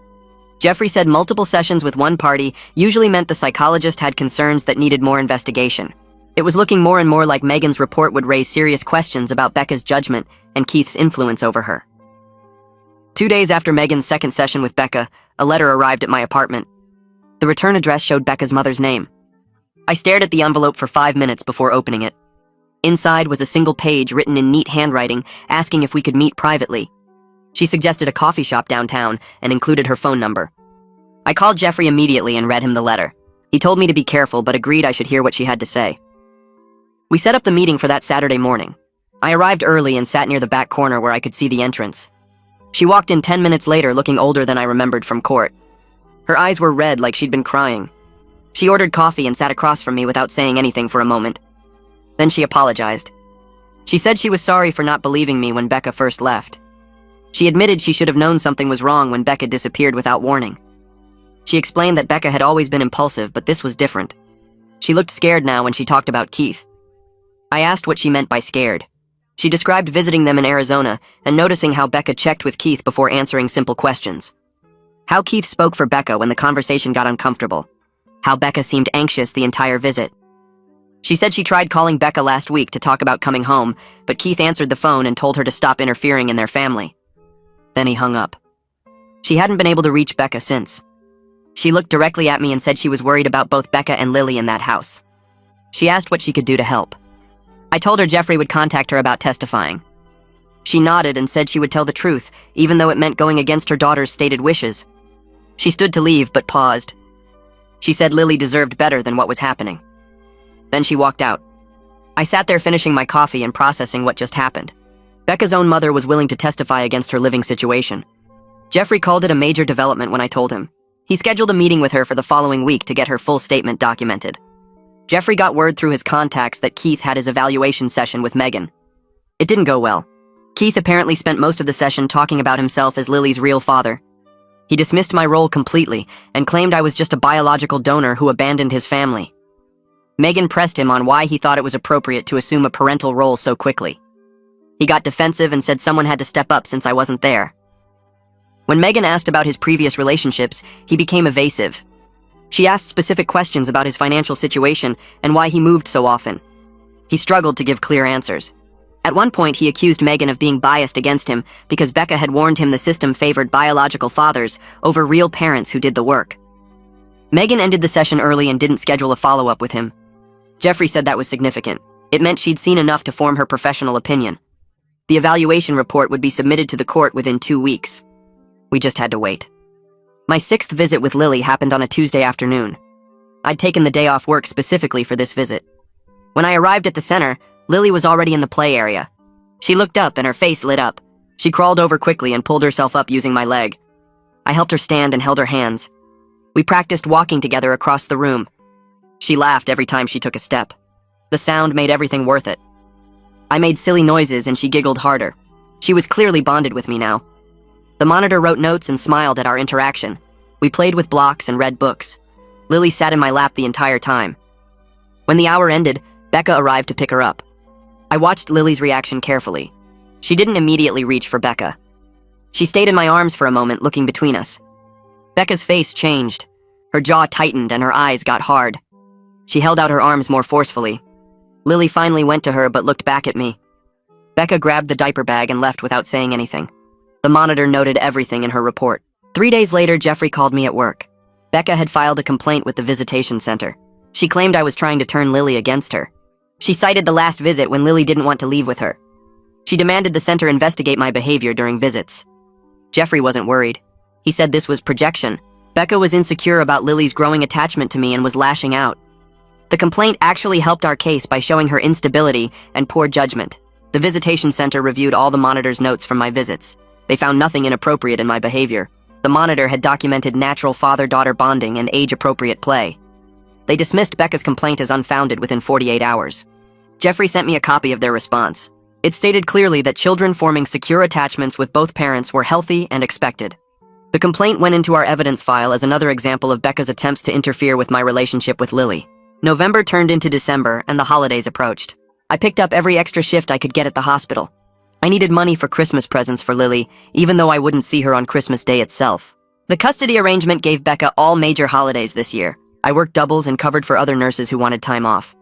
Jeffrey said multiple sessions with one party usually meant the psychologist had concerns that needed more investigation. It was looking more and more like Megan's report would raise serious questions about Becca's judgment and Keith's influence over her. 2 days after Megan's second session with Becca, a letter arrived at my apartment. The return address showed Becca's mother's name. I stared at the envelope for 5 minutes before opening it. Inside was a single page written in neat handwriting asking if we could meet privately. She suggested a coffee shop downtown and included her phone number. I called Jeffrey immediately and read him the letter. He told me to be careful but agreed I should hear what she had to say. We set up the meeting for that Saturday morning. I arrived early and sat near the back corner where I could see the entrance. She walked in 10 minutes later looking older than I remembered from court. Her eyes were red like she'd been crying. She ordered coffee and sat across from me without saying anything for a moment. Then she apologized. She said she was sorry for not believing me when Becca first left. She admitted she should have known something was wrong when Becca disappeared without warning. She explained that Becca had always been impulsive, but this was different. She looked scared now when she talked about Keith. I asked what she meant by scared. She described visiting them in Arizona and noticing how Becca checked with Keith before answering simple questions. How Keith spoke for Becca when the conversation got uncomfortable. How Becca seemed anxious the entire visit. She said she tried calling Becca last week to talk about coming home, but Keith answered the phone and told her to stop interfering in their family. Then he hung up. She hadn't been able to reach Becca since. She looked directly at me and said she was worried about both Becca and Lily in that house. She asked what she could do to help. I told her Jeffrey would contact her about testifying. She nodded and said she would tell the truth, even though it meant going against her daughter's stated wishes. She stood to leave, but paused. She said Lily deserved better than what was happening. Then she walked out. I sat there finishing my coffee and processing what just happened. Becca's own mother was willing to testify against her living situation. Jeffrey called it a major development when I told him. He scheduled a meeting with her for the following week to get her full statement documented. Jeffrey got word through his contacts that Keith had his evaluation session with Megan. It didn't go well. Keith apparently spent most of the session talking about himself as Lily's real father. He dismissed my role completely and claimed I was just a biological donor who abandoned his family. Megan pressed him on why he thought it was appropriate to assume a parental role so quickly. He got defensive and said someone had to step up since I wasn't there. When Megan asked about his previous relationships, he became evasive. She asked specific questions about his financial situation and why he moved so often. He struggled to give clear answers. At one point, he accused Megan of being biased against him because Becca had warned him the system favored biological fathers over real parents who did the work. Megan ended the session early and didn't schedule a follow-up with him. Jeffrey said that was significant. It meant she'd seen enough to form her professional opinion. The evaluation report would be submitted to the court within 2 weeks. We just had to wait. My 6th visit with Lily happened on a Tuesday afternoon. I'd taken the day off work specifically for this visit. When I arrived at the center, Lily was already in the play area. She looked up and her face lit up. She crawled over quickly and pulled herself up using my leg. I helped her stand and held her hands. We practiced walking together across the room. She laughed every time she took a step. The sound made everything worth it. I made silly noises and she giggled harder. She was clearly bonded with me now. The monitor wrote notes and smiled at our interaction. We played with blocks and read books. Lily sat in my lap the entire time. When the hour ended, Becca arrived to pick her up. I watched Lily's reaction carefully. She didn't immediately reach for Becca. She stayed in my arms for a moment, looking between us. Becca's face changed. Her jaw tightened and her eyes got hard. She held out her arms more forcefully. Lily finally went to her but looked back at me. Becca grabbed the diaper bag and left without saying anything. The monitor noted everything in her report. 3 days later, Jeffrey called me at work. Becca had filed a complaint with the visitation center. She claimed I was trying to turn Lily against her. She cited the last visit when Lily didn't want to leave with her. She demanded the center investigate my behavior during visits. Jeffrey wasn't worried. He said this was projection. Becca was insecure about Lily's growing attachment to me and was lashing out. The complaint actually helped our case by showing her instability and poor judgment. The visitation center reviewed all the monitor's notes from my visits. They found nothing inappropriate in my behavior. The monitor had documented natural father-daughter bonding and age-appropriate play. They dismissed Becca's complaint as unfounded within 48 hours. Jeffrey sent me a copy of their response. It stated clearly that children forming secure attachments with both parents were healthy and expected. The complaint went into our evidence file as another example of Becca's attempts to interfere with my relationship with Lily. November turned into December and the holidays approached. I picked up every extra shift I could get at the hospital. I needed money for Christmas presents for Lily, even though I wouldn't see her on Christmas Day itself. The custody arrangement gave Becca all major holidays this year. I worked doubles and covered for other nurses who wanted time off.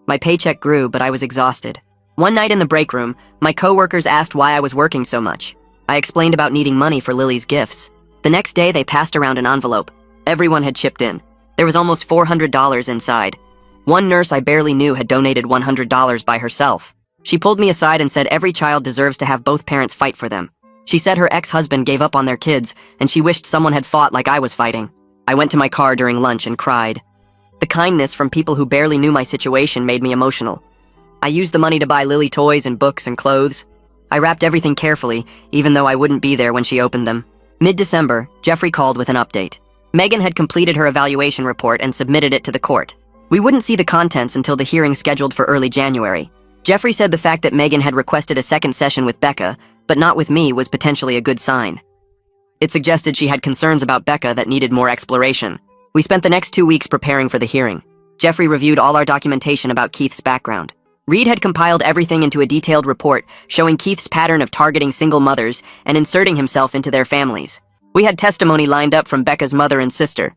My paycheck grew, but I was exhausted. One night in the break room, my coworkers asked why I was working so much. I explained about needing money for Lily's gifts. The next day, they passed around an envelope. Everyone had chipped in. There was almost $400 inside. One nurse I barely knew had donated $100 by herself. She pulled me aside and said every child deserves to have both parents fight for them. She said her ex-husband gave up on their kids, and she wished someone had fought like I was fighting. I went to my car during lunch and cried. The kindness from people who barely knew my situation made me emotional. I used the money to buy Lily toys and books and clothes. I wrapped everything carefully, even though I wouldn't be there when she opened them. Mid-December, Jeffrey called with an update. Megan had completed her evaluation report and submitted it to the court. We wouldn't see the contents until the hearing scheduled for early January. Jeffrey said the fact that Megan had requested a second session with Becca, but not with me, was potentially a good sign. It suggested she had concerns about Becca that needed more exploration. We spent the next 2 weeks preparing for the hearing. Jeffrey reviewed all our documentation about Keith's background. Reed had compiled everything into a detailed report showing Keith's pattern of targeting single mothers and inserting himself into their families. We had testimony lined up from Becca's mother and sister.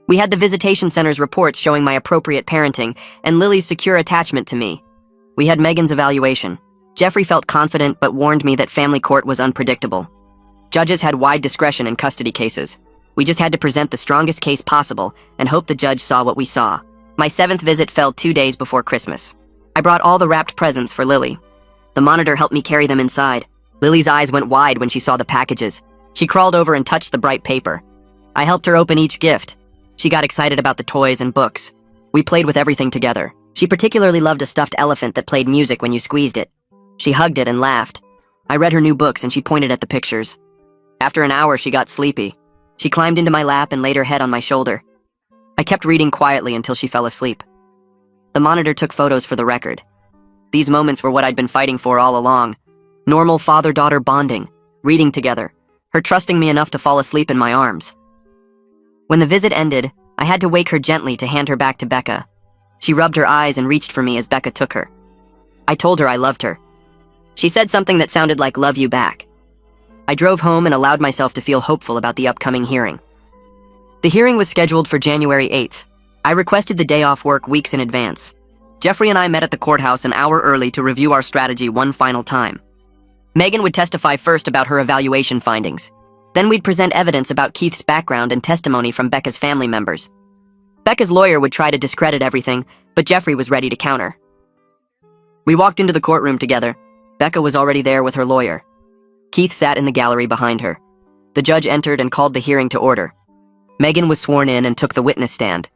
We had the visitation center's reports showing my appropriate parenting and Lily's secure attachment to me. We had Megan's evaluation. Jeffrey felt confident but warned me that family court was unpredictable. Judges had wide discretion in custody cases. We just had to present the strongest case possible and hope the judge saw what we saw. My 7th visit fell 2 days before Christmas. I brought all the wrapped presents for Lily. The monitor helped me carry them inside. Lily's eyes went wide when she saw the packages. She crawled over and touched the bright paper. I helped her open each gift. She got excited about the toys and books. We played with everything together. She particularly loved a stuffed elephant that played music when you squeezed it. She hugged it and laughed. I read her new books and she pointed at the pictures. After an hour, she got sleepy. She climbed into my lap and laid her head on my shoulder. I kept reading quietly until she fell asleep. The monitor took photos for the record. These moments were what I'd been fighting for all along. Normal father-daughter bonding, reading together, her trusting me enough to fall asleep in my arms. When the visit ended, I had to wake her gently to hand her back to Becca. She rubbed her eyes and reached for me as Becca took her. I told her I loved her. She said something that sounded like "love you back." I drove home and allowed myself to feel hopeful about the upcoming hearing. The hearing was scheduled for January 8th. I requested the day off work weeks in advance. Jeffrey and I met at the courthouse an hour early to review our strategy one final time. Megan would testify first about her evaluation findings. Then we'd present evidence about Keith's background and testimony from Becca's family members. Becca's lawyer would try to discredit everything, but Jeffrey was ready to counter. We walked into the courtroom together. Becca was already there with her lawyer. Keith sat in the gallery behind her. The judge entered and called the hearing to order. Megan was sworn in and took the witness stand.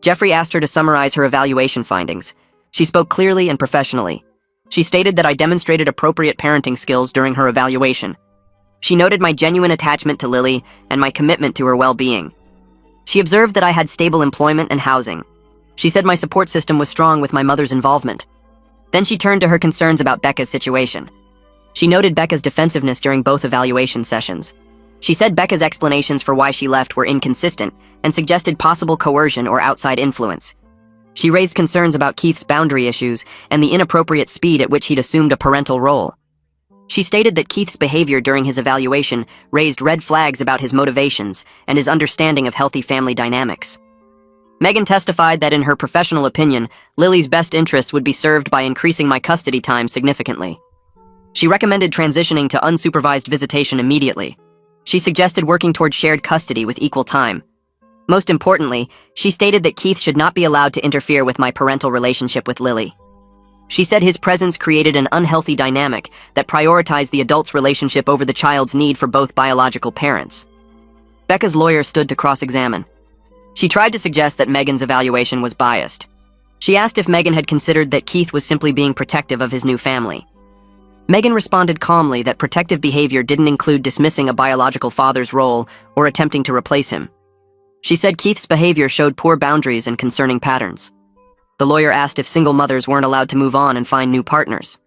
Jeffrey asked her to summarize her evaluation findings. She spoke clearly and professionally. She stated that I demonstrated appropriate parenting skills during her evaluation. She noted my genuine attachment to Lily and my commitment to her well-being. She observed that I had stable employment and housing. She said my support system was strong with my mother's involvement. Then she turned to her concerns about Becca's situation. She noted Becca's defensiveness during both evaluation sessions. She said Becca's explanations for why she left were inconsistent and suggested possible coercion or outside influence. She raised concerns about Keith's boundary issues and the inappropriate speed at which he'd assumed a parental role. She stated that Keith's behavior during his evaluation raised red flags about his motivations and his understanding of healthy family dynamics. Megan testified that in her professional opinion, Lily's best interests would be served by increasing my custody time significantly. She recommended transitioning to unsupervised visitation immediately. She suggested working toward shared custody with equal time. Most importantly, she stated that Keith should not be allowed to interfere with my parental relationship with Lily. She said his presence created an unhealthy dynamic that prioritized the adult's relationship over the child's need for both biological parents. Becca's lawyer stood to cross-examine. She tried to suggest that Megan's evaluation was biased. She asked if Megan had considered that Keith was simply being protective of his new family. Megan responded calmly that protective behavior didn't include dismissing a biological father's role or attempting to replace him. She said Keith's behavior showed poor boundaries and concerning patterns. The lawyer asked if single mothers weren't allowed to move on and find new partners.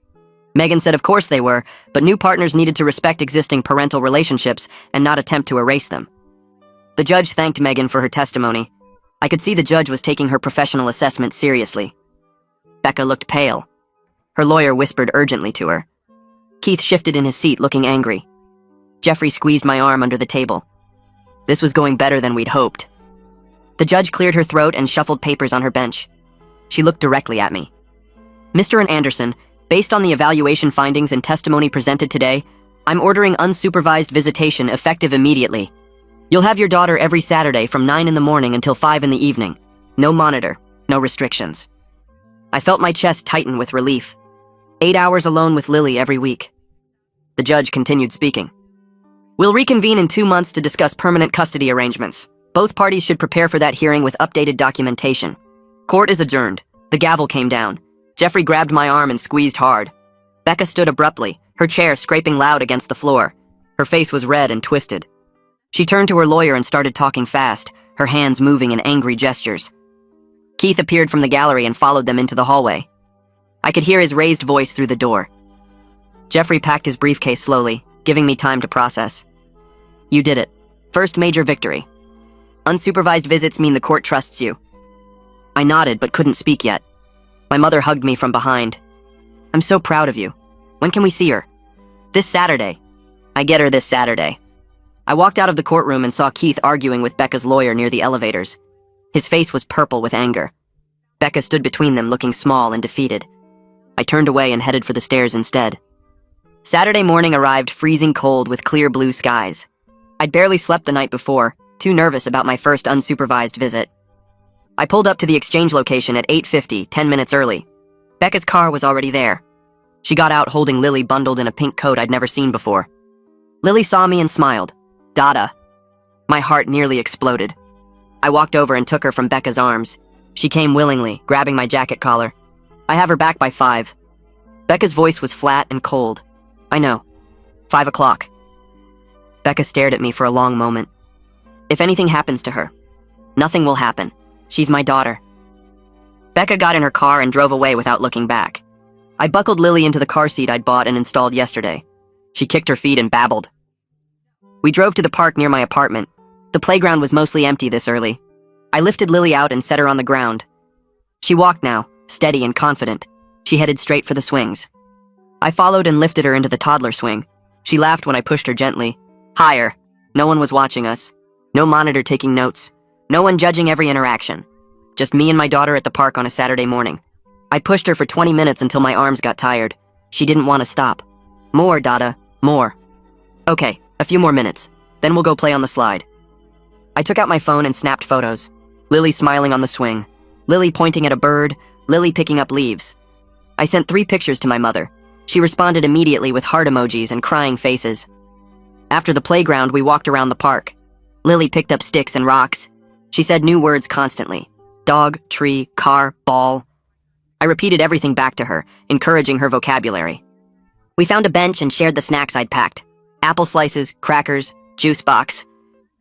Megan said of course they were, but new partners needed to respect existing parental relationships and not attempt to erase them. The judge thanked Megan for her testimony. I could see the judge was taking her professional assessment seriously. Becca looked pale. Her lawyer whispered urgently to her. Keith shifted in his seat, looking angry. Jeffrey squeezed my arm under the table. This was going better than we'd hoped. The judge cleared her throat and shuffled papers on her bench. She looked directly at me. Mr. and Anderson, based on the evaluation findings and testimony presented today, I'm ordering unsupervised visitation effective immediately. You'll have your daughter every Saturday from 9 in the morning until 5 in the evening. No monitor, no restrictions. I felt my chest tighten with relief. 8 hours alone with Lily every week. The judge continued speaking. We'll reconvene in 2 months to discuss permanent custody arrangements. Both parties should prepare for that hearing with updated documentation. Court is adjourned. The gavel came down. Jeffrey grabbed my arm and squeezed hard. Becca stood abruptly, her chair scraping loud against the floor. Her face was red and twisted. She turned to her lawyer and started talking fast, her hands moving in angry gestures. Keith appeared from the gallery and followed them into the hallway. I could hear his raised voice through the door. Jeffrey packed his briefcase slowly, giving me time to process. You did it. First major victory. Unsupervised visits mean the court trusts you. I nodded but couldn't speak yet. My mother hugged me from behind. I'm so proud of you. When can we see her? This Saturday. I get her this Saturday. I walked out of the courtroom and saw Keith arguing with Becca's lawyer near the elevators. His face was purple with anger. Becca stood between them looking small and defeated. I turned away and headed for the stairs instead. Saturday morning arrived freezing cold with clear blue skies. I'd barely slept the night before, too nervous about my first unsupervised visit. I pulled up to the exchange location at 8:50, 10 minutes early. Becca's car was already there. She got out holding Lily bundled in a pink coat I'd never seen before. Lily saw me and smiled. Dada. My heart nearly exploded. I walked over and took her from Becca's arms. She came willingly, grabbing my jacket collar. I have her back by 5. Becca's voice was flat and cold. I know. 5 o'clock. Becca stared at me for a long moment. If anything happens to her, nothing will happen. She's my daughter. Becca got in her car and drove away without looking back. I buckled Lily into the car seat I'd bought and installed yesterday. She kicked her feet and babbled. We drove to the park near my apartment. The playground was mostly empty this early. I lifted Lily out and set her on the ground. She walked now, steady and confident. She headed straight for the swings. I followed and lifted her into the toddler swing. She laughed when I pushed her gently. Higher. No one was watching us. No monitor taking notes. No one judging every interaction. Just me and my daughter at the park on a Saturday morning. I pushed her for 20 minutes until my arms got tired. She didn't want to stop. More, Dada. More. Okay, a few more minutes. Then we'll go play on the slide. I took out my phone and snapped photos. Lily smiling on the swing. Lily pointing at a bird. Lily picking up leaves. I sent 3 pictures to my mother. She responded immediately with heart emojis and crying faces. After the playground, we walked around the park. Lily picked up sticks and rocks. She said new words constantly. Dog, tree, car, ball. I repeated everything back to her, encouraging her vocabulary. We found a bench and shared the snacks I'd packed. Apple slices, crackers, juice box.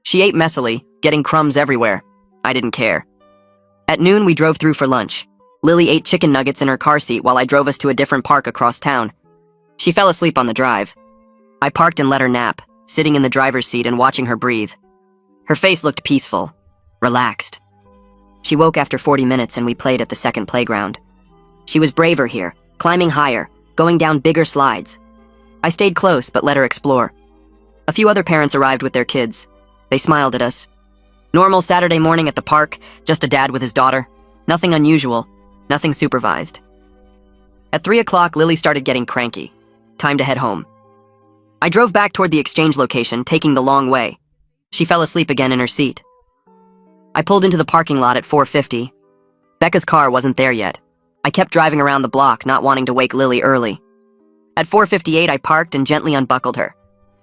She ate messily, getting crumbs everywhere. I didn't care. At noon, we drove through for lunch. Lily ate chicken nuggets in her car seat while I drove us to a different park across town. She fell asleep on the drive. I parked and let her nap, sitting in the driver's seat and watching her breathe. Her face looked peaceful, relaxed. She woke after 40 minutes and we played at the second playground. She was braver here, climbing higher, going down bigger slides. I stayed close but let her explore. A few other parents arrived with their kids. They smiled at us. Normal Saturday morning at the park, just a dad with his daughter. Nothing unusual, nothing supervised. At 3 o'clock, Lily started getting cranky. Time to head home. I drove back toward the exchange location, taking the long way. She fell asleep again in her seat. I pulled into the parking lot at 4:50. Becca's car wasn't there yet. I kept driving around the block, not wanting to wake Lily early. At 4:58, I parked and gently unbuckled her.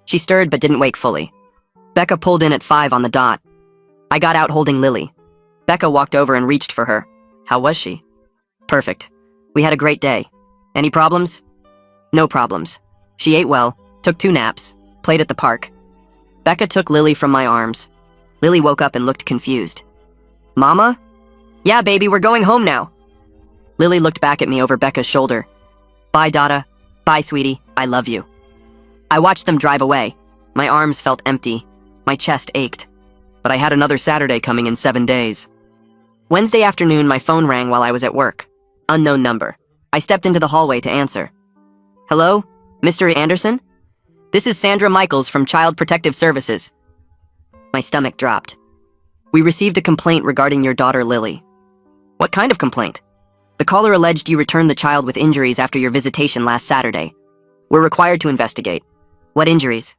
She stirred but didn't wake fully. Becca pulled in at 5 on the dot. I got out holding Lily. Becca walked over and reached for her. How was she? Perfect. We had a great day. Any problems? No problems. She ate well, took 2 naps, played at the park. Becca took Lily from my arms. Lily woke up and looked confused. Mama? Yeah, baby, we're going home now. Lily looked back at me over Becca's shoulder. Bye, Dada. Bye, sweetie. I love you. I watched them drive away. My arms felt empty. My chest ached. But I had another Saturday coming in 7 days. Wednesday afternoon, my phone rang while I was at work. Unknown number. I stepped into the hallway to answer. Hello? Mr. Anderson? This is Sandra Michaels from Child Protective Services. My stomach dropped. We received a complaint regarding your daughter, Lily. What kind of complaint? The caller alleged you returned the child with injuries after your visitation last Saturday. We're required to investigate. What injuries?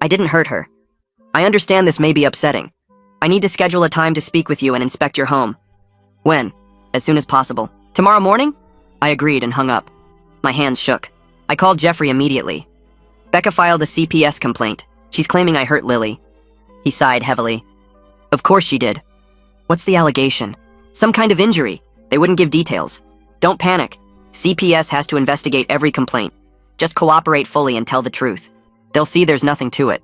I didn't hurt her. I understand this may be upsetting. I need to schedule a time to speak with you and inspect your home. When? As soon as possible. Tomorrow morning? I agreed and hung up. My hands shook. I called Jeffrey immediately. Becca filed a CPS complaint. She's claiming I hurt Lily. He sighed heavily. Of course she did. What's the allegation? Some kind of injury. They wouldn't give details. Don't panic. CPS has to investigate every complaint. Just cooperate fully and tell the truth. They'll see there's nothing to it.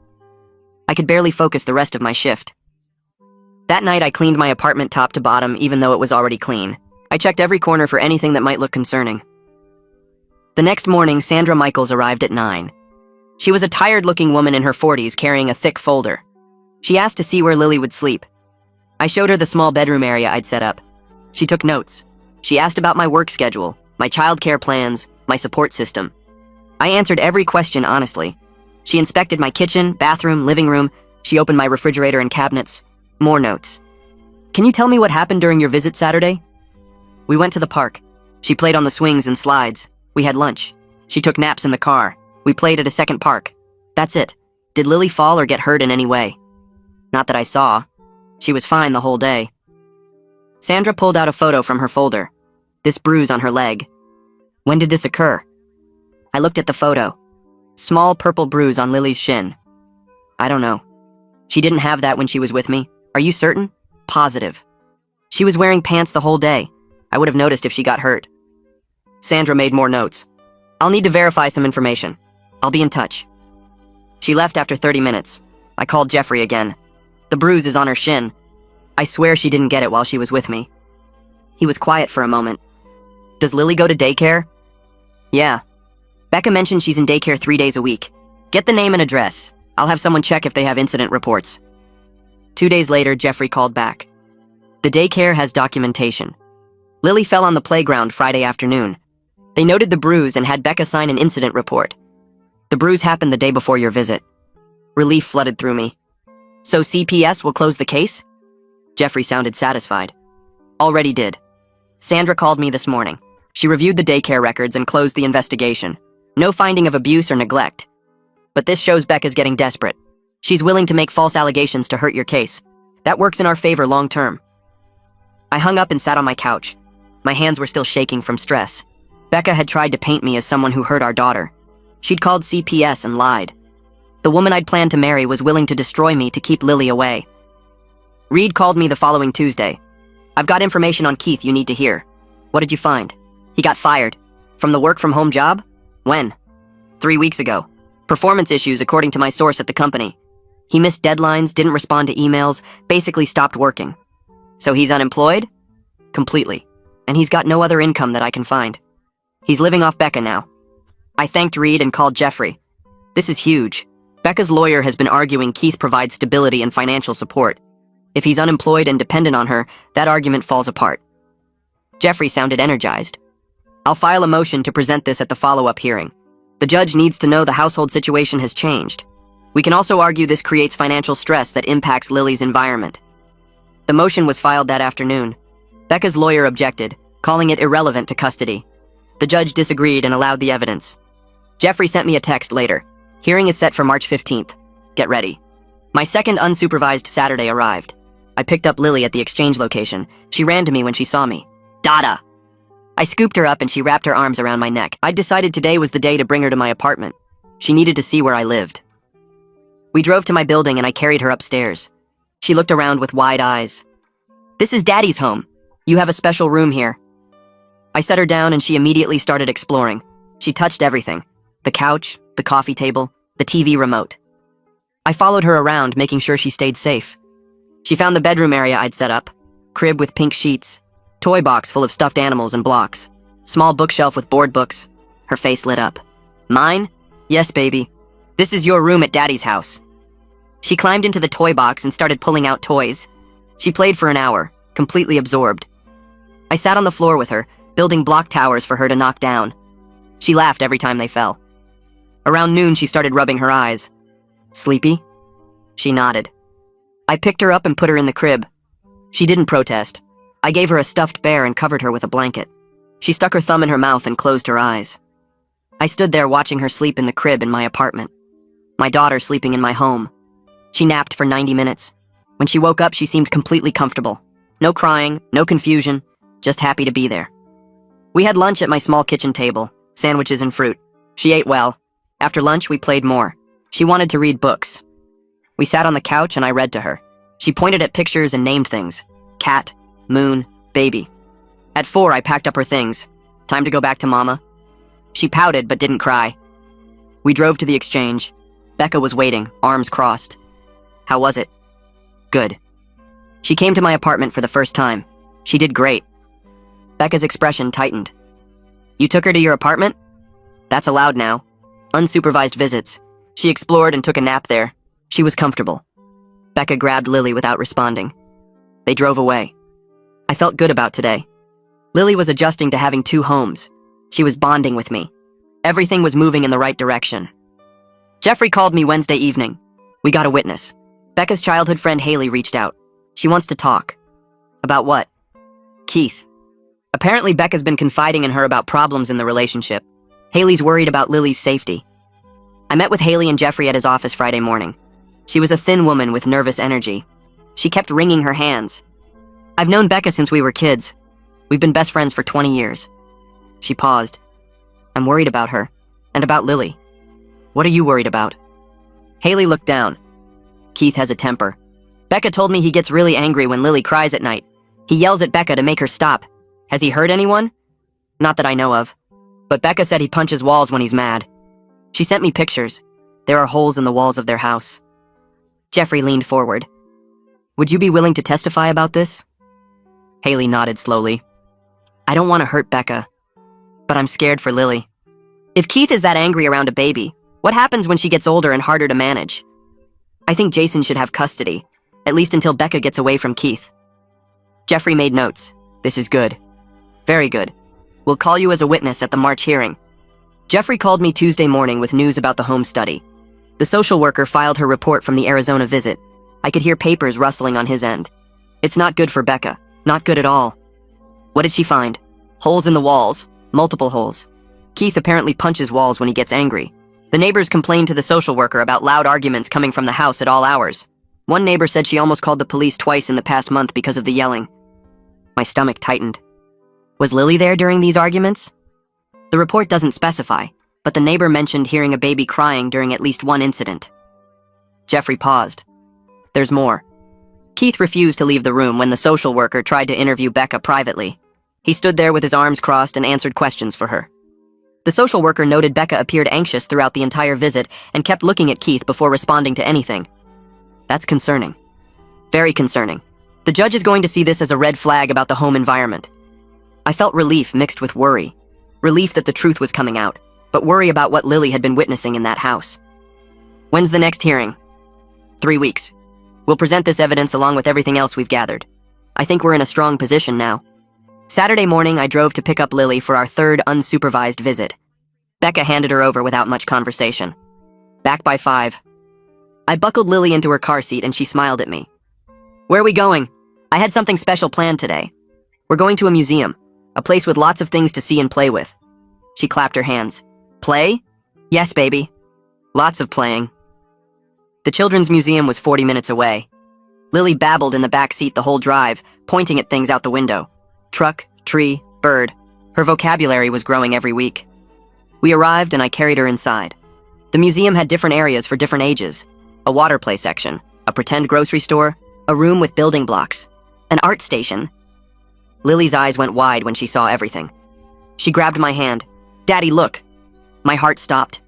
I could barely focus the rest of my shift. That night I cleaned my apartment top to bottom even though it was already clean. I checked every corner for anything that might look concerning. The next morning, Sandra Michaels arrived at 9. She was a tired-looking woman in her 40s carrying a thick folder. She asked to see where Lily would sleep. I showed her the small bedroom area I'd set up. She took notes. She asked about my work schedule, my childcare plans, my support system. I answered every question honestly. She inspected my kitchen, bathroom, living room. She opened my refrigerator and cabinets. More notes. Can you tell me what happened during your visit Saturday? We went to the park. She played on the swings and slides. We had lunch. She took naps in the car. We played at a second park. That's it. Did Lily fall or get hurt in any way? Not that I saw. She was fine the whole day. Sandra pulled out a photo from her folder. This bruise on her leg. When did this occur? I looked at the photo. Small purple bruise on Lily's shin. I don't know. She didn't have that when she was with me. Are you certain? Positive. She was wearing pants the whole day. I would have noticed if she got hurt. Sandra made more notes. I'll need to verify some information. I'll be in touch. She left after 30 minutes. I called Jeffrey again. The bruise is on her shin. I swear she didn't get it while she was with me. He was quiet for a moment. Does Lily go to daycare? Yeah. Becca mentioned she's in daycare 3 days a week. Get the name and address. I'll have someone check if they have incident reports. 2 days later, Jeffrey called back. The daycare has documentation. Lily fell on the playground Friday afternoon. They noted the bruise and had Becca sign an incident report. The bruise happened the day before your visit. Relief flooded through me. So CPS will close the case? Jeffrey sounded satisfied. Already did. Sandra called me this morning. She reviewed the daycare records and closed the investigation. No finding of abuse or neglect. But this shows Becca's getting desperate. She's willing to make false allegations to hurt your case. That works in our favor long term. I hung up and sat on my couch. My hands were still shaking from stress. Becca had tried to paint me as someone who hurt our daughter. She'd called CPS and lied. The woman I'd planned to marry was willing to destroy me to keep Lily away. Reed called me the following Tuesday. I've got information on Keith you need to hear. What did you find? He got fired. From the work-from-home job? When? 3 weeks ago. Performance issues according to my source at the company. He missed deadlines, didn't respond to emails, basically stopped working. So he's unemployed? Completely. And he's got no other income that I can find. He's living off Becca now. I thanked Reed and called Jeffrey. This is huge. Becca's lawyer has been arguing Keith provides stability and financial support. If he's unemployed and dependent on her, that argument falls apart. Jeffrey sounded energized. I'll file a motion to present this at the follow-up hearing. The judge needs to know the household situation has changed. We can also argue this creates financial stress that impacts Lily's environment. The motion was filed that afternoon. Becca's lawyer objected, calling it irrelevant to custody. The judge disagreed and allowed the evidence. Jeffrey sent me a text later. Hearing is set for March 15th. Get ready. My second unsupervised Saturday arrived. I picked up Lily at the exchange location. She ran to me when she saw me. Dada! I scooped her up and she wrapped her arms around my neck. I'd decided today was the day to bring her to my apartment. She needed to see where I lived. We drove to my building and I carried her upstairs. She looked around with wide eyes. This is Daddy's home. You have a special room here. I set her down and she immediately started exploring. She touched everything. The couch, the coffee table, the TV remote. I followed her around, making sure she stayed safe. She found the bedroom area I'd set up. Crib with pink sheets. Toy box full of stuffed animals and blocks. Small bookshelf with board books. Her face lit up. Mine? Yes, baby. This is your room at Daddy's house. She climbed into the toy box and started pulling out toys. She played for an hour, completely absorbed. I sat on the floor with her, building block towers for her to knock down. She laughed every time they fell. Around noon, she started rubbing her eyes. Sleepy? She nodded. I picked her up and put her in the crib. She didn't protest. I gave her a stuffed bear and covered her with a blanket. She stuck her thumb in her mouth and closed her eyes. I stood there watching her sleep in the crib in my apartment. My daughter sleeping in my home. She napped for 90 minutes. When she woke up, she seemed completely comfortable. No crying, no confusion, just happy to be there. We had lunch at my small kitchen table, sandwiches and fruit. She ate well. After lunch, we played more. She wanted to read books. We sat on the couch and I read to her. She pointed at pictures and named things. Cat, moon, baby. At 4, I packed up her things. Time to go back to Mama. She pouted but didn't cry. We drove to the exchange. Becca was waiting, arms crossed. How was it? Good. She came to my apartment for the first time. She did great. Becca's expression tightened. You took her to your apartment? That's allowed now. Unsupervised visits. She explored and took a nap there. She was comfortable. Becca grabbed Lily without responding. They drove away. I felt good about today. Lily was adjusting to having 2 homes. She was bonding with me. Everything was moving in the right direction. Jeffrey called me Wednesday evening. We got a witness. Becca's childhood friend Haley reached out. She wants to talk. About what? Keith. Apparently Becca's been confiding in her about problems in the relationship. Haley's worried about Lily's safety. I met with Haley and Jeffrey at his office Friday morning. She was a thin woman with nervous energy. She kept wringing her hands. I've known Becca since we were kids. We've been best friends for 20 years. She paused. I'm worried about her. And about Lily. What are you worried about? Haley looked down. Keith has a temper. Becca told me he gets really angry when Lily cries at night. He yells at Becca to make her stop. Has he hurt anyone? Not that I know of. But Becca said he punches walls when he's mad. She sent me pictures. There are holes in the walls of their house. Jeffrey leaned forward. Would you be willing to testify about this? Haley nodded slowly. I don't want to hurt Becca, but I'm scared for Lily. If Keith is that angry around a baby, what happens when she gets older and harder to manage? I think Jason should have custody, at least until Becca gets away from Keith. Jeffrey made notes. This is good. Very good. We'll call you as a witness at the March hearing. Jeffrey called me Tuesday morning with news about the home study. The social worker filed her report from the Arizona visit. I could hear papers rustling on his end. It's not good for Becca. Not good at all. What did she find? Holes in the walls. Multiple holes. Keith apparently punches walls when he gets angry. The neighbors complained to the social worker about loud arguments coming from the house at all hours. One neighbor said she almost called the police twice in the past month because of the yelling. My stomach tightened. Was Lily there during these arguments? The report doesn't specify, but the neighbor mentioned hearing a baby crying during at least one incident. Jeffrey paused. There's more. Keith refused to leave the room when the social worker tried to interview Becca privately. He stood there with his arms crossed and answered questions for her. The social worker noted Becca appeared anxious throughout the entire visit and kept looking at Keith before responding to anything. That's concerning. Very concerning. The judge is going to see this as a red flag about the home environment. I felt relief mixed with worry. Relief that the truth was coming out, but worry about what Lily had been witnessing in that house. When's the next hearing? 3 weeks. We'll present this evidence along with everything else we've gathered. I think we're in a strong position now. Saturday morning, I drove to pick up Lily for our 3rd unsupervised visit. Becca handed her over without much conversation. Back by 5. I buckled Lily into her car seat and she smiled at me. Where are we going? I had something special planned today. We're going to a museum, a place with lots of things to see and play with. She clapped her hands. Play? Yes, baby. Lots of playing. The children's museum was 40 minutes away. Lily babbled in the back seat the whole drive, pointing at things out the window. Truck, tree, bird. Her vocabulary was growing every week. We arrived and I carried her inside. The museum had different areas for different ages. A water play section, a pretend grocery store, a room with building blocks, an art station. Lily's eyes went wide when she saw everything. She grabbed my hand. Daddy, look. My heart stopped.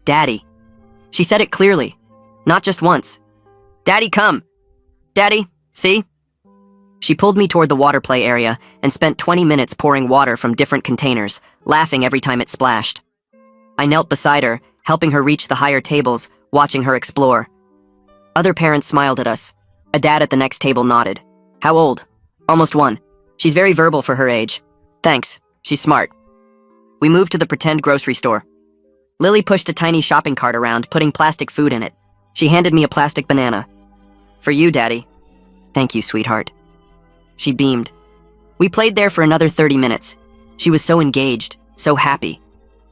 Daddy. She said it clearly, not just once. Daddy, come. Daddy, see? She pulled me toward the water play area and spent 20 minutes pouring water from different containers, laughing every time it splashed. I knelt beside her, helping her reach the higher tables, watching her explore. Other parents smiled at us. A dad at the next table nodded. How old? Almost 1. She's very verbal for her age. Thanks. She's smart. We moved to the pretend grocery store. Lily pushed a tiny shopping cart around, putting plastic food in it. She handed me a plastic banana. For you, Daddy. Thank you, sweetheart. She beamed. We played there for another 30 minutes. She was so engaged, so happy.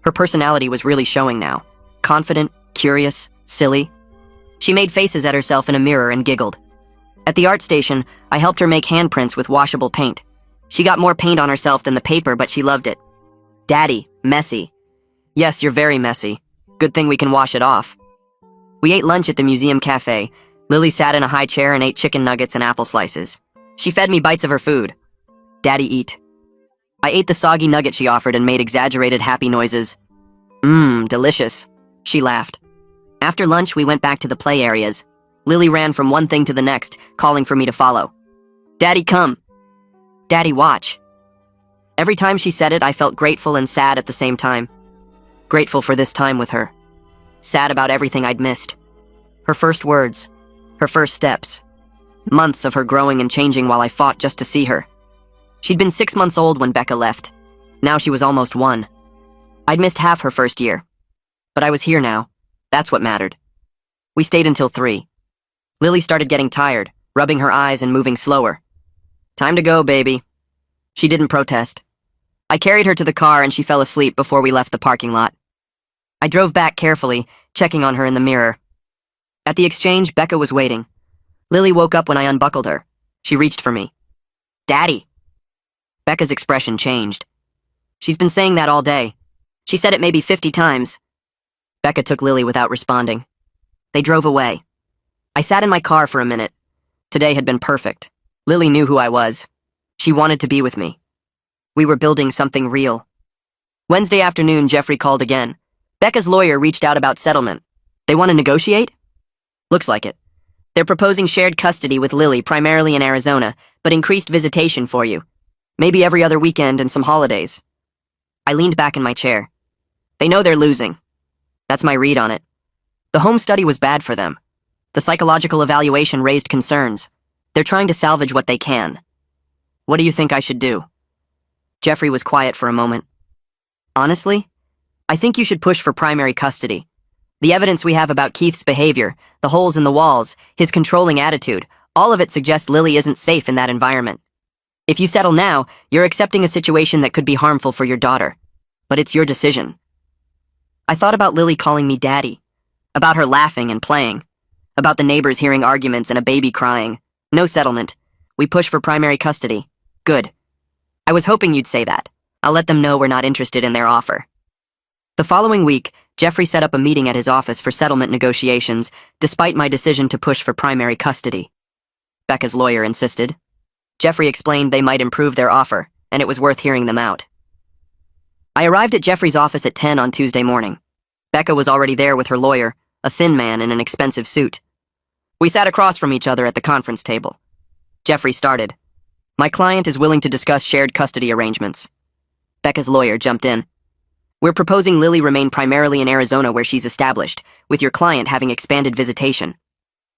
Her personality was really showing now. Confident, curious, silly. She made faces at herself in a mirror and giggled. At the art station, I helped her make handprints with washable paint. She got more paint on herself than the paper, but she loved it. Daddy, messy. Yes, you're very messy. Good thing we can wash it off. We ate lunch at the museum cafe. Lily sat in a high chair and ate chicken nuggets and apple slices. She fed me bites of her food. Daddy, eat. I ate the soggy nugget she offered and made exaggerated happy noises. Delicious. She laughed. After lunch, we went back to the play areas. Lily ran from one thing to the next, calling for me to follow. Daddy, come. Daddy, watch. Every time she said it, I felt grateful and sad at the same time. Grateful for this time with her. Sad about everything I'd missed. Her first words. Her first steps. Months of her growing and changing while I fought just to see her. She'd been 6 months old when Becca left. Now she was almost 1. I'd missed half her first year. But I was here now. That's what mattered. We stayed until 3. Lily started getting tired, rubbing her eyes and moving slower. Time to go, baby. She didn't protest. I carried her to the car and she fell asleep before we left the parking lot. I drove back carefully, checking on her in the mirror. At the exchange, Becca was waiting. Lily woke up when I unbuckled her. She reached for me. Daddy. Becca's expression changed. She's been saying that all day. She said it maybe 50 times. Becca took Lily without responding. They drove away. I sat in my car for a minute. Today had been perfect. Lily knew who I was. She wanted to be with me. We were building something real. Wednesday afternoon, Jeffrey called again. Becca's lawyer reached out about settlement. They want to negotiate? Looks like it. They're proposing shared custody with Lily, primarily in Arizona, but increased visitation for you. Maybe every other weekend and some holidays. I leaned back in my chair. They know they're losing. That's my read on it. The home study was bad for them. The psychological evaluation raised concerns. They're trying to salvage what they can. What do you think I should do? Jeffrey was quiet for a moment. Honestly, I think you should push for primary custody. The evidence we have about Keith's behavior, the holes in the walls, his controlling attitude, all of it suggests Lily isn't safe in that environment. If you settle now, you're accepting a situation that could be harmful for your daughter. But it's your decision. I thought about Lily calling me daddy, about her laughing and playing, about the neighbors hearing arguments and a baby crying. No settlement. We push for primary custody. Good. I was hoping you'd say that. I'll let them know we're not interested in their offer. The following week, Jeffrey set up a meeting at his office for settlement negotiations, despite my decision to push for primary custody. Becca's lawyer insisted. Jeffrey explained they might improve their offer, and it was worth hearing them out. I arrived at Jeffrey's office at 10 on Tuesday morning. Becca was already there with her lawyer, a thin man in an expensive suit. We sat across from each other at the conference table. Jeffrey started. My client is willing to discuss shared custody arrangements. Becca's lawyer jumped in. We're proposing Lily remain primarily in Arizona where she's established, with your client having expanded visitation.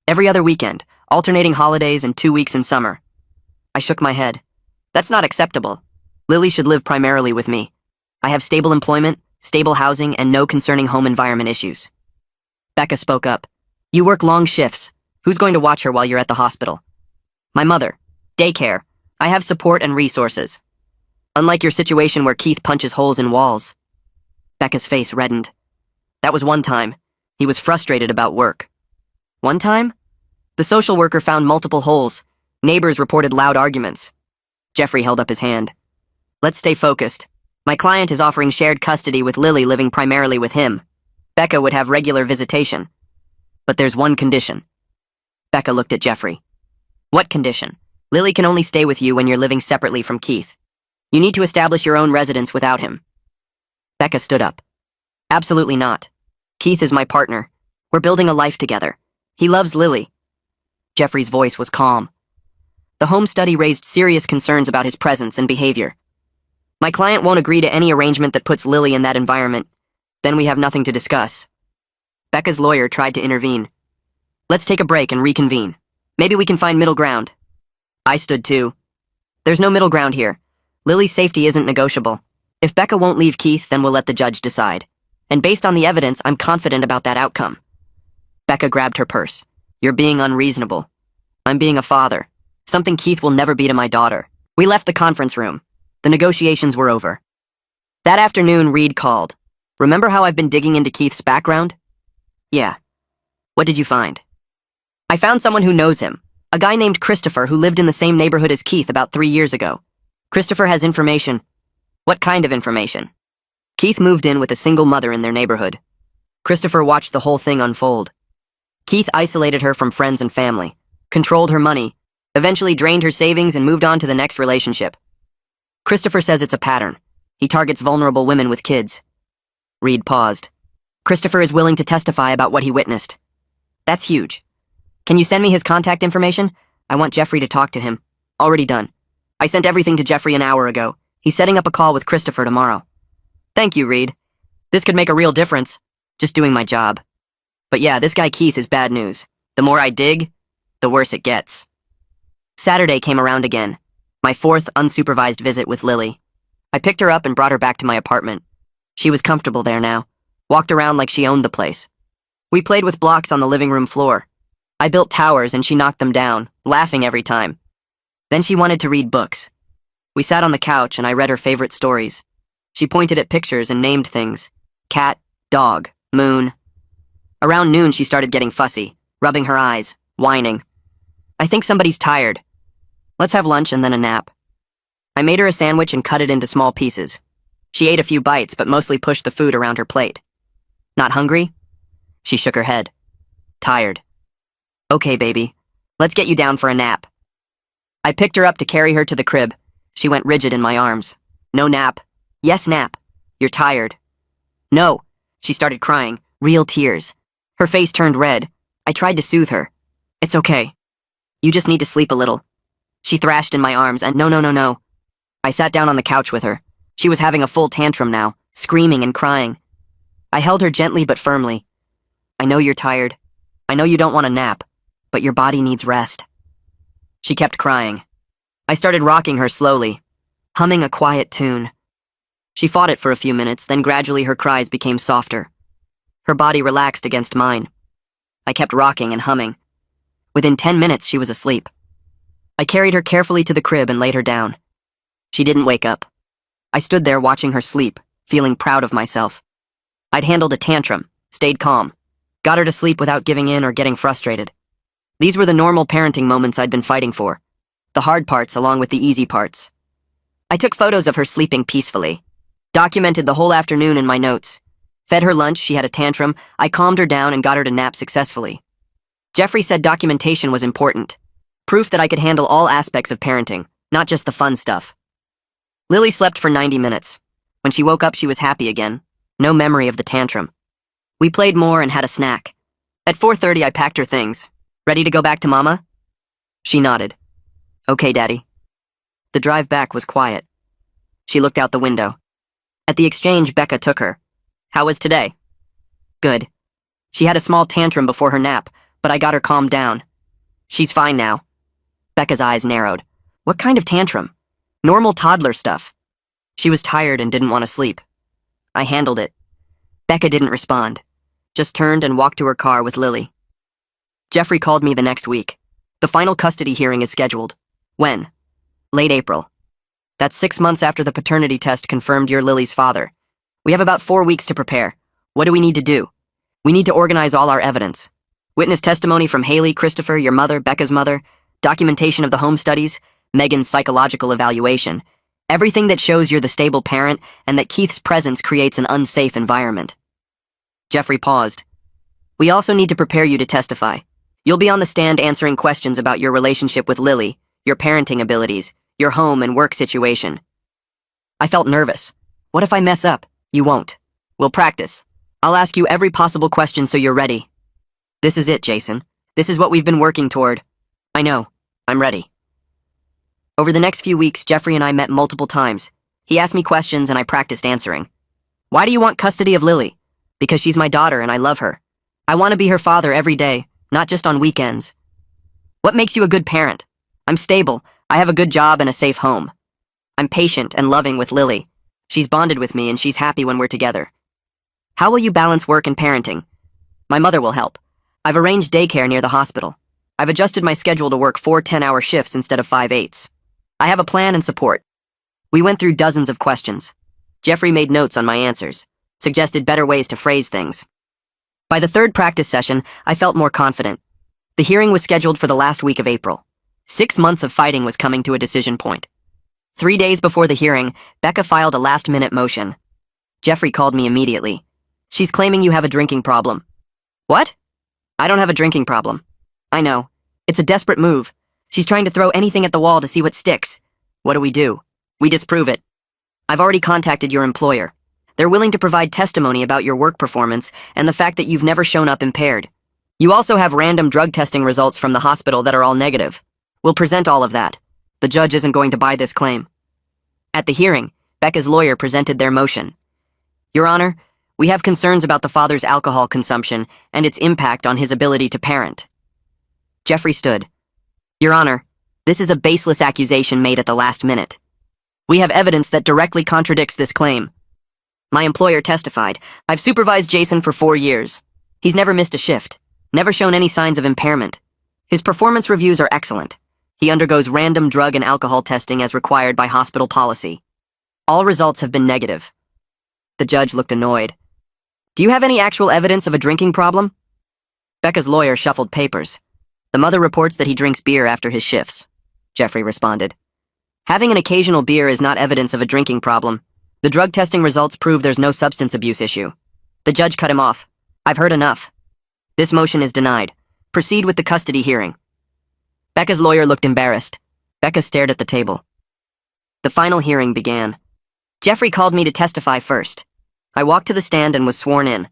Every other weekend, alternating holidays and 2 weeks in summer. I shook my head. That's not acceptable. Lily should live primarily with me. I have stable employment, stable housing, and no concerning home environment issues. Becca spoke up. You work long shifts. Who's going to watch her while you're at the hospital? My mother. Daycare. I have support and resources. Unlike your situation where Keith punches holes in walls. Becca's face reddened. That was one time. He was frustrated about work. One time? The social worker found multiple holes. Neighbors reported loud arguments. Jeffrey held up his hand. Let's stay focused. My client is offering shared custody with Lily living primarily with him. Becca would have regular visitation. But there's one condition. Becca looked at Jeffrey. What condition? Lily can only stay with you when you're living separately from Keith. You need to establish your own residence without him. Becca stood up. Absolutely not. Keith is my partner. We're building a life together. He loves Lily. Jeffrey's voice was calm. The home study raised serious concerns about his presence and behavior. My client won't agree to any arrangement that puts Lily in that environment. Then we have nothing to discuss. Becca's lawyer tried to intervene. Let's take a break and reconvene. Maybe we can find middle ground. I stood too. There's no middle ground here. Lily's safety isn't negotiable. If Becca won't leave Keith, then we'll let the judge decide. And based on the evidence, I'm confident about that outcome. Becca grabbed her purse. You're being unreasonable. I'm being a father. Something Keith will never be to my daughter. We left the conference room. The negotiations were over. That afternoon, Reed called. Remember how I've been digging into Keith's background? Yeah. What did you find? I found someone who knows him. A guy named Christopher who lived in the same neighborhood as Keith about 3 years ago. Christopher has information. What kind of information? Keith moved in with a single mother in their neighborhood. Christopher watched the whole thing unfold. Keith isolated her from friends and family, controlled her money, eventually drained her savings and moved on to the next relationship. Christopher says it's a pattern. He targets vulnerable women with kids. Reed paused. Christopher is willing to testify about what he witnessed. That's huge. Can you send me his contact information? I want Jeffrey to talk to him. Already done. I sent everything to Jeffrey an hour ago. He's setting up a call with Christopher tomorrow. Thank you, Reed. This could make a real difference. Just doing my job. But yeah, this guy Keith is bad news. The more I dig, the worse it gets. Saturday came around again. My fourth unsupervised visit with Lily. I picked her up and brought her back to my apartment. She was comfortable there now. Walked around like she owned the place. We played with blocks on the living room floor. I built towers and she knocked them down, laughing every time. Then she wanted to read books. We sat on the couch and I read her favorite stories. She pointed at pictures and named things. Cat, dog, moon. Around noon she started getting fussy, rubbing her eyes, whining. I think somebody's tired. Let's have lunch and then a nap. I made her a sandwich and cut it into small pieces. She ate a few bites but mostly pushed the food around her plate. Not hungry? She shook her head. Tired. Okay, baby. Let's get you down for a nap. I picked her up to carry her to the crib. She went rigid in my arms. No nap. Yes, nap. You're tired. No. She started crying, real tears. Her face turned red. I tried to soothe her. It's okay. You just need to sleep a little. She thrashed in my arms and no. I sat down on the couch with her. She was having a full tantrum now, screaming and crying. I held her gently but firmly. I know you're tired. I know you don't want a nap, but your body needs rest. She kept crying. I started rocking her slowly, humming a quiet tune. She fought it for a few minutes, then gradually her cries became softer. Her body relaxed against mine. I kept rocking and humming. Within 10 minutes, she was asleep. I carried her carefully to the crib and laid her down. She didn't wake up. I stood there watching her sleep, feeling proud of myself. I'd handled a tantrum, stayed calm, got her to sleep without giving in or getting frustrated. These were the normal parenting moments I'd been fighting for. The hard parts along with the easy parts. I took photos of her sleeping peacefully, documented the whole afternoon in my notes. Fed her lunch, she had a tantrum, I calmed her down and got her to nap successfully. Jeffrey said documentation was important. Proof that I could handle all aspects of parenting, not just the fun stuff. Lily slept for 90 minutes. When she woke up, she was happy again. No memory of the tantrum. We played more and had a snack. At 4:30, I packed her things. Ready to go back to Mama? She nodded. Okay, Daddy. The drive back was quiet. She looked out the window. At the exchange, Becca took her. How was today? Good. She had a small tantrum before her nap, but I got her calmed down. She's fine now. Becca's eyes narrowed. What kind of tantrum? Normal toddler stuff. She was tired and didn't want to sleep. I handled it. Becca didn't respond, just turned and walked to her car with Lily. Jeffrey called me the next week. The final custody hearing is scheduled. When? Late April. That's 6 months after the paternity test confirmed you're Lily's father. We have about 4 weeks to prepare. What do we need to do? We need to organize all our evidence. Witness testimony from Haley, Christopher, your mother, Becca's mother, documentation of the home studies, Megan's psychological evaluation, everything that shows you're the stable parent and that Keith's presence creates an unsafe environment. Jeffrey paused. We also need to prepare you to testify. You'll be on the stand answering questions about your relationship with Lily, your parenting abilities, your home and work situation. I felt nervous. What if I mess up? You won't. We'll practice. I'll ask you every possible question so you're ready. This is it, Jason. This is what we've been working toward. I know. I'm ready. Over the next few weeks, Jeffrey and I met multiple times. He asked me questions and I practiced answering. Why do you want custody of Lily? Because she's my daughter and I love her. I want to be her father every day, not just on weekends. What makes you a good parent? I'm stable. I have a good job and a safe home. I'm patient and loving with Lily. She's bonded with me and she's happy when we're together. How will you balance work and parenting? My mother will help. I've arranged daycare near the hospital. I've adjusted my schedule to work 4 10-hour shifts instead of 5 8s. I have a plan and support. We went through dozens of questions. Jeffrey made notes on my answers, suggested better ways to phrase things. By the third practice session, I felt more confident. The hearing was scheduled for the last week of April. 6 months of fighting was coming to a decision point. 3 days before the hearing, Becca filed a last-minute motion. Jeffrey called me immediately. She's claiming you have a drinking problem. What? I don't have a drinking problem. I know. It's a desperate move. She's trying to throw anything at the wall to see what sticks. What do? We disprove it. I've already contacted your employer. They're willing to provide testimony about your work performance and the fact that you've never shown up impaired. You also have random drug testing results from the hospital that are all negative. We'll present all of that. The judge isn't going to buy this claim. At the hearing, Becca's lawyer presented their motion. Your Honor, we have concerns about the father's alcohol consumption and its impact on his ability to parent. Jeffrey stood. Your Honor, this is a baseless accusation made at the last minute. We have evidence that directly contradicts this claim. My employer testified. I've supervised Jason for 4 years. He's never missed a shift, never shown any signs of impairment. His performance reviews are excellent. He undergoes random drug and alcohol testing as required by hospital policy. All results have been negative. The judge looked annoyed. Do you have any actual evidence of a drinking problem? Becca's lawyer shuffled papers. The mother reports that he drinks beer after his shifts. Jeffrey responded. Having an occasional beer is not evidence of a drinking problem. The drug testing results prove there's no substance abuse issue. The judge cut him off. I've heard enough. This motion is denied. Proceed with the custody hearing. Becca's lawyer looked embarrassed. Becca stared at the table. The final hearing began. Jeffrey called me to testify first. I walked to the stand and was sworn in.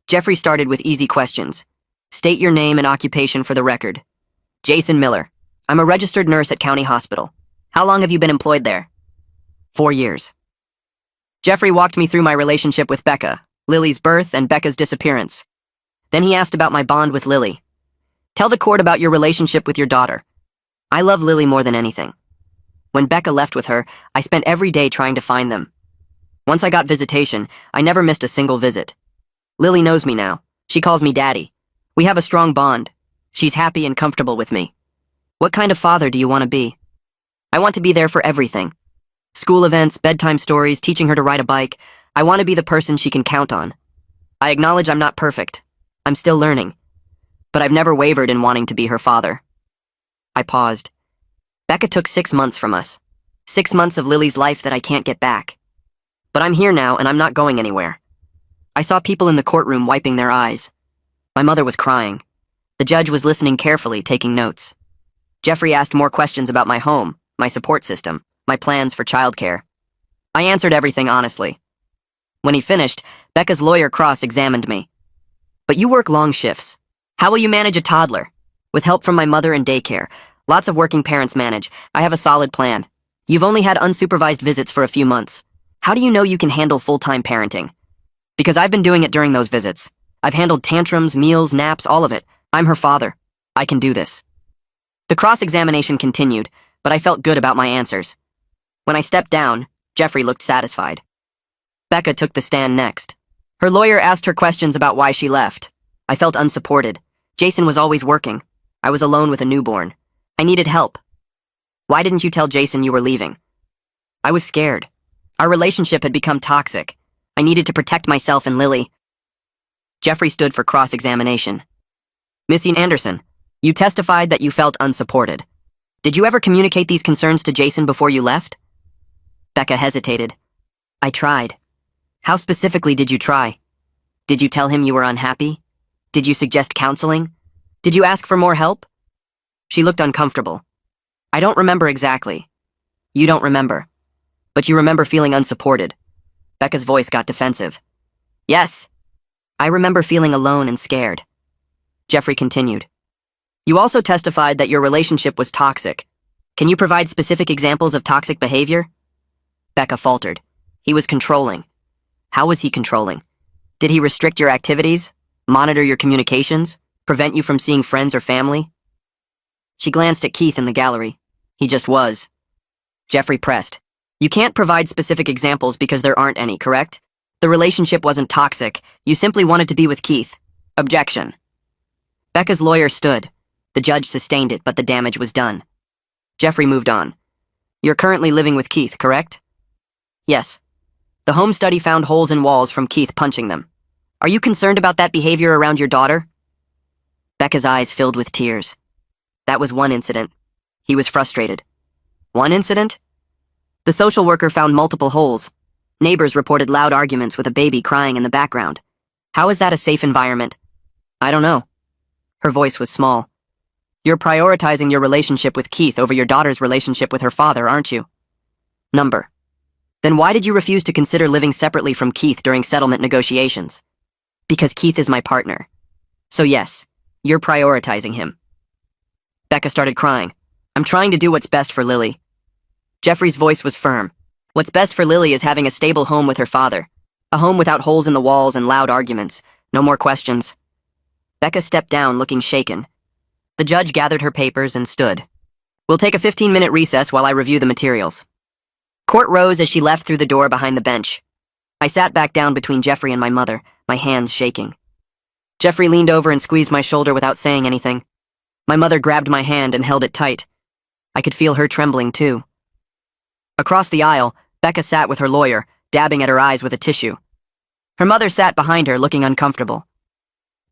Jeffrey started with easy questions. State your name and occupation for the record. Jason Miller. I'm a registered nurse at County Hospital. How long have you been employed there? 4 years. Jeffrey walked me through my relationship with Becca, Lily's birth, and Becca's disappearance. Then he asked about my bond with Lily. Tell the court about your relationship with your daughter. I love Lily more than anything. When Becca left with her, I spent every day trying to find them. Once I got visitation, I never missed a single visit. Lily knows me now. She calls me Daddy. We have a strong bond. She's happy and comfortable with me. What kind of father do you want to be? I want to be there for everything. School events, bedtime stories, teaching her to ride a bike. I want to be the person she can count on. I acknowledge I'm not perfect. I'm still learning. But I've never wavered in wanting to be her father. I paused. Becca took 6 months from us. 6 months of Lily's life that I can't get back. But I'm here now and I'm not going anywhere. I saw people in the courtroom wiping their eyes. My mother was crying. The judge was listening carefully, taking notes. Jeffrey asked more questions about my home, my support system, my plans for childcare. I answered everything honestly. When he finished, Becca's lawyer cross-examined me. But you work long shifts. How will you manage a toddler? With help from my mother and daycare. Lots of working parents manage. I have a solid plan. You've only had unsupervised visits for a few months. How do you know you can handle full-time parenting? Because I've been doing it during those visits. I've handled tantrums, meals, naps, all of it. I'm her father. I can do this. The cross-examination continued, but I felt good about my answers. When I stepped down, Jeffrey looked satisfied. Becca took the stand next. Her lawyer asked her questions about why she left. I felt unsupported. Jason was always working. I was alone with a newborn. I needed help. Why didn't you tell Jason you were leaving? I was scared. Our relationship had become toxic. I needed to protect myself and Lily. Jeffrey stood for cross-examination. Miss Anderson, you testified that you felt unsupported. Did you ever communicate these concerns to Jason before you left? Becca hesitated. I tried. How specifically did you try? Did you tell him you were unhappy? Did you suggest counseling? Did you ask for more help? She looked uncomfortable. I don't remember exactly. You don't remember. But you remember feeling unsupported. Becca's voice got defensive. Yes. I remember feeling alone and scared. Jeffrey continued. You also testified that your relationship was toxic. Can you provide specific examples of toxic behavior? Becca faltered. He was controlling. How was he controlling? Did he restrict your activities? Monitor your communications? Prevent you from seeing friends or family? She glanced at Keith in the gallery. He just was. Jeffrey pressed. You can't provide specific examples because there aren't any, correct? The relationship wasn't toxic. You simply wanted to be with Keith. Objection. Becca's lawyer stood. The judge sustained it, but the damage was done. Jeffrey moved on. You're currently living with Keith, correct? Yes. The home study found holes in walls from Keith punching them. Are you concerned about that behavior around your daughter? Becca's eyes filled with tears. That was one incident. He was frustrated. One incident? The social worker found multiple holes. Neighbors reported loud arguments with a baby crying in the background. How is that a safe environment? I don't know. Her voice was small. You're prioritizing your relationship with Keith over your daughter's relationship with her father, aren't you? Number. Then why did you refuse to consider living separately from Keith during settlement negotiations? Because Keith is my partner. So yes, you're prioritizing him. Becca started crying. I'm trying to do what's best for Lily. Jeffrey's voice was firm. What's best for Lily is having a stable home with her father. A home without holes in the walls and loud arguments. No more questions. Becca stepped down, looking shaken. The judge gathered her papers and stood. We'll take a 15-minute recess while I review the materials. Court rose as she left through the door behind the bench. I sat back down between Jeffrey and my mother, my hands shaking. Jeffrey leaned over and squeezed my shoulder without saying anything. My mother grabbed my hand and held it tight. I could feel her trembling, too. Across the aisle, Becca sat with her lawyer, dabbing at her eyes with a tissue. Her mother sat behind her, looking uncomfortable.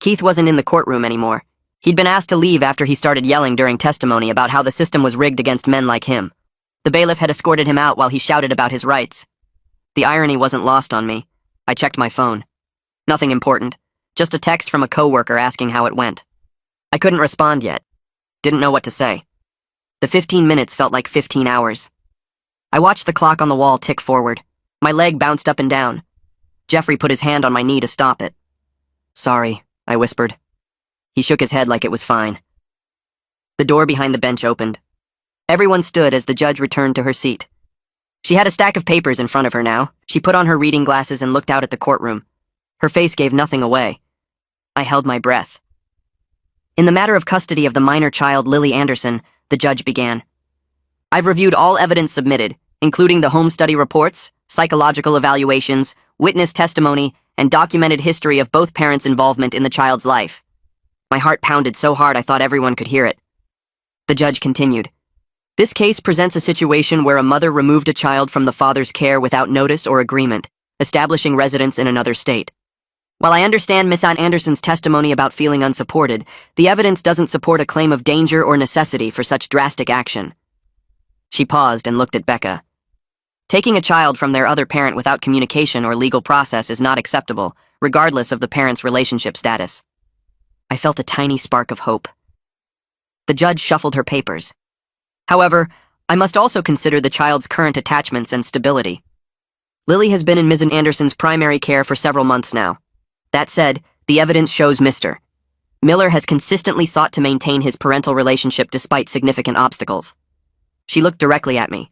Keith wasn't in the courtroom anymore. He'd been asked to leave after he started yelling during testimony about how the system was rigged against men like him. The bailiff had escorted him out while he shouted about his rights. The irony wasn't lost on me. I checked my phone. Nothing important. Just a text from a coworker asking how it went. I couldn't respond yet. Didn't know what to say. The 15 minutes felt like 15 hours. I watched the clock on the wall tick forward. My leg bounced up and down. Jeffrey put his hand on my knee to stop it. Sorry, I whispered. He shook his head like it was fine. The door behind the bench opened. Everyone stood as the judge returned to her seat. She had a stack of papers in front of her now. She put on her reading glasses and looked out at the courtroom. Her face gave nothing away. I held my breath. In the matter of custody of the minor child Lily Anderson, the judge began. I've reviewed all evidence submitted, including the home study reports, psychological evaluations, witness testimony, and documented history of both parents' involvement in the child's life. My heart pounded so hard I thought everyone could hear it. The judge continued. This case presents a situation where a mother removed a child from the father's care without notice or agreement, establishing residence in another state. While I understand Miss Anderson's testimony about feeling unsupported, the evidence doesn't support a claim of danger or necessity for such drastic action. She paused and looked at Becca. Taking a child from their other parent without communication or legal process is not acceptable, regardless of the parent's relationship status. I felt a tiny spark of hope. The judge shuffled her papers. However, I must also consider the child's current attachments and stability. Lily has been in Ms. Anderson's primary care for several months now. That said, the evidence shows Mr. Miller has consistently sought to maintain his parental relationship despite significant obstacles. She looked directly at me.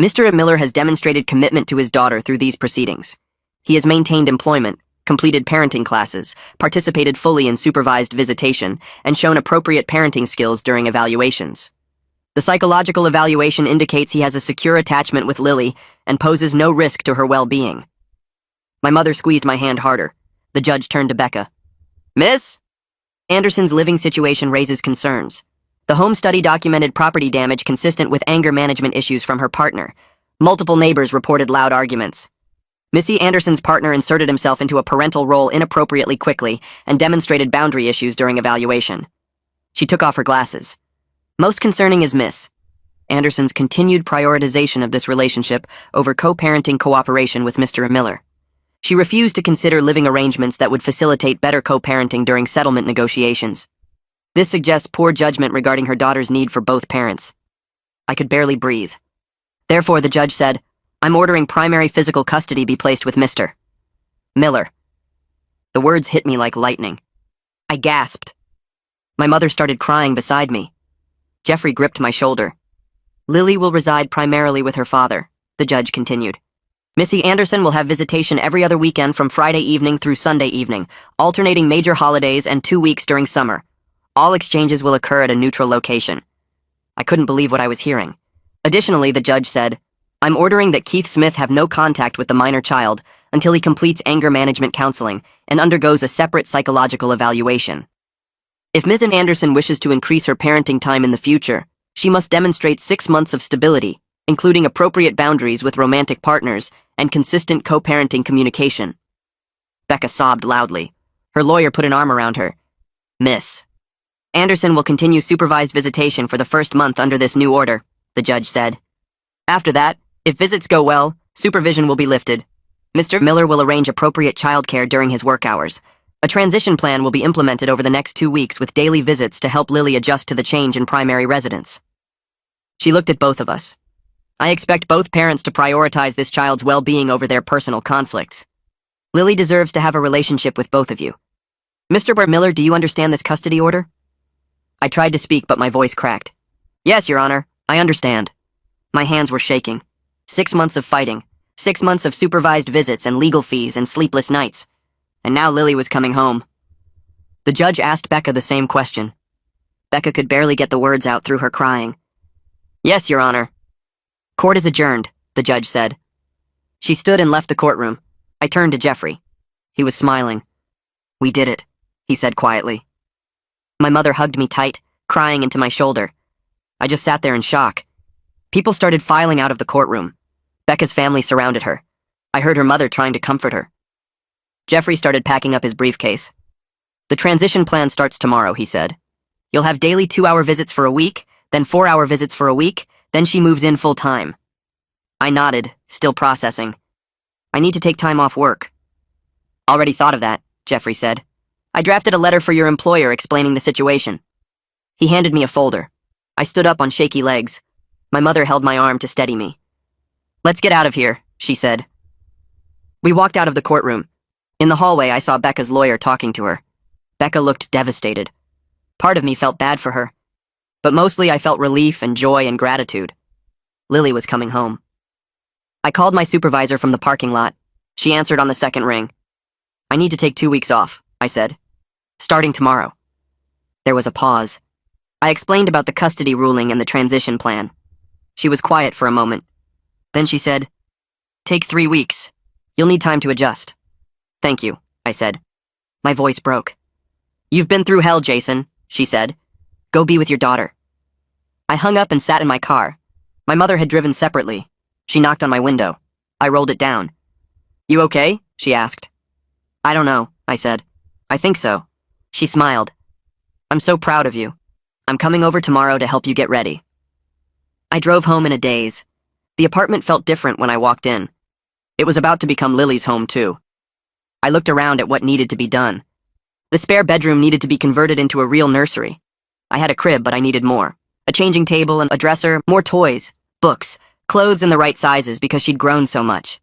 Mr. Miller has demonstrated commitment to his daughter through these proceedings. He has maintained employment, completed parenting classes, participated fully in supervised visitation, and shown appropriate parenting skills during evaluations. The psychological evaluation indicates he has a secure attachment with Lily and poses no risk to her well-being. My mother squeezed my hand harder. The judge turned to Becca. Miss Anderson's living situation raises concerns. The home study documented property damage consistent with anger management issues from her partner. Multiple neighbors reported loud arguments. Missy Anderson's partner inserted himself into a parental role inappropriately quickly and demonstrated boundary issues during evaluation. She took off her glasses. Most concerning is Miss Anderson's continued prioritization of this relationship over co-parenting cooperation with Mr. Miller. She refused to consider living arrangements that would facilitate better co-parenting during settlement negotiations. This suggests poor judgment regarding her daughter's need for both parents. I could barely breathe. Therefore, the judge said, I'm ordering primary physical custody be placed with Mr. Miller. The words hit me like lightning. I gasped. My mother started crying beside me. Jeffrey gripped my shoulder. Lily will reside primarily with her father, the judge continued. Missy Anderson will have visitation every other weekend from Friday evening through Sunday evening, alternating major holidays and 2 weeks during summer. All exchanges will occur at a neutral location. I couldn't believe what I was hearing. Additionally, the judge said, I'm ordering that Keith Smith have no contact with the minor child until he completes anger management counseling and undergoes a separate psychological evaluation. If Ms. Anderson wishes to increase her parenting time in the future, she must demonstrate 6 months of stability, including appropriate boundaries with romantic partners and consistent co-parenting communication. Becca sobbed loudly. Her lawyer put an arm around her. Miss Anderson will continue supervised visitation for the first month under this new order, the judge said. After that, if visits go well, supervision will be lifted. Mr. Miller will arrange appropriate childcare during his work hours. A transition plan will be implemented over the next 2 weeks with daily visits to help Lily adjust to the change in primary residence. She looked at both of us. I expect both parents to prioritize this child's well-being over their personal conflicts. Lily deserves to have a relationship with both of you. Mr. Miller, do you understand this custody order? I tried to speak, but my voice cracked. Yes, Your Honor, I understand. My hands were shaking. 6 months of fighting, 6 months of supervised visits and legal fees and sleepless nights. And now Lily was coming home. The judge asked Becca the same question. Becca could barely get the words out through her crying. Yes, Your Honor. Court is adjourned, the judge said. She stood and left the courtroom. I turned to Jeffrey. He was smiling. We did it, he said quietly. My mother hugged me tight, crying into my shoulder. I just sat there in shock. People started filing out of the courtroom. Becca's family surrounded her. I heard her mother trying to comfort her. Jeffrey started packing up his briefcase. The transition plan starts tomorrow, he said. You'll have daily 2-hour visits for a week, then 4-hour visits for a week, then she moves in full-time. I nodded, still processing. I need to take time off work. Already thought of that, Jeffrey said. I drafted a letter for your employer explaining the situation. He handed me a folder. I stood up on shaky legs. My mother held my arm to steady me. Let's get out of here, she said. We walked out of the courtroom. In the hallway, I saw Becca's lawyer talking to her. Becca looked devastated. Part of me felt bad for her, but mostly I felt relief and joy and gratitude. Lily was coming home. I called my supervisor from the parking lot. She answered on the second ring. I need to take 2 weeks off, I said. Starting tomorrow. There was a pause. I explained about the custody ruling and the transition plan. She was quiet for a moment. Then she said, Take 3 weeks. You'll need time to adjust. Thank you, I said. My voice broke. You've been through hell, Jason, she said. Go be with your daughter. I hung up and sat in my car. My mother had driven separately. She knocked on my window. I rolled it down. You okay? She asked. I don't know, I said. I think so. She smiled. I'm so proud of you. I'm coming over tomorrow to help you get ready. I drove home in a daze. The apartment felt different when I walked in. It was about to become Lily's home, too. I looked around at what needed to be done. The spare bedroom needed to be converted into a real nursery. I had a crib, but I needed more. A changing table and a dresser, more toys, books, clothes in the right sizes because she'd grown so much.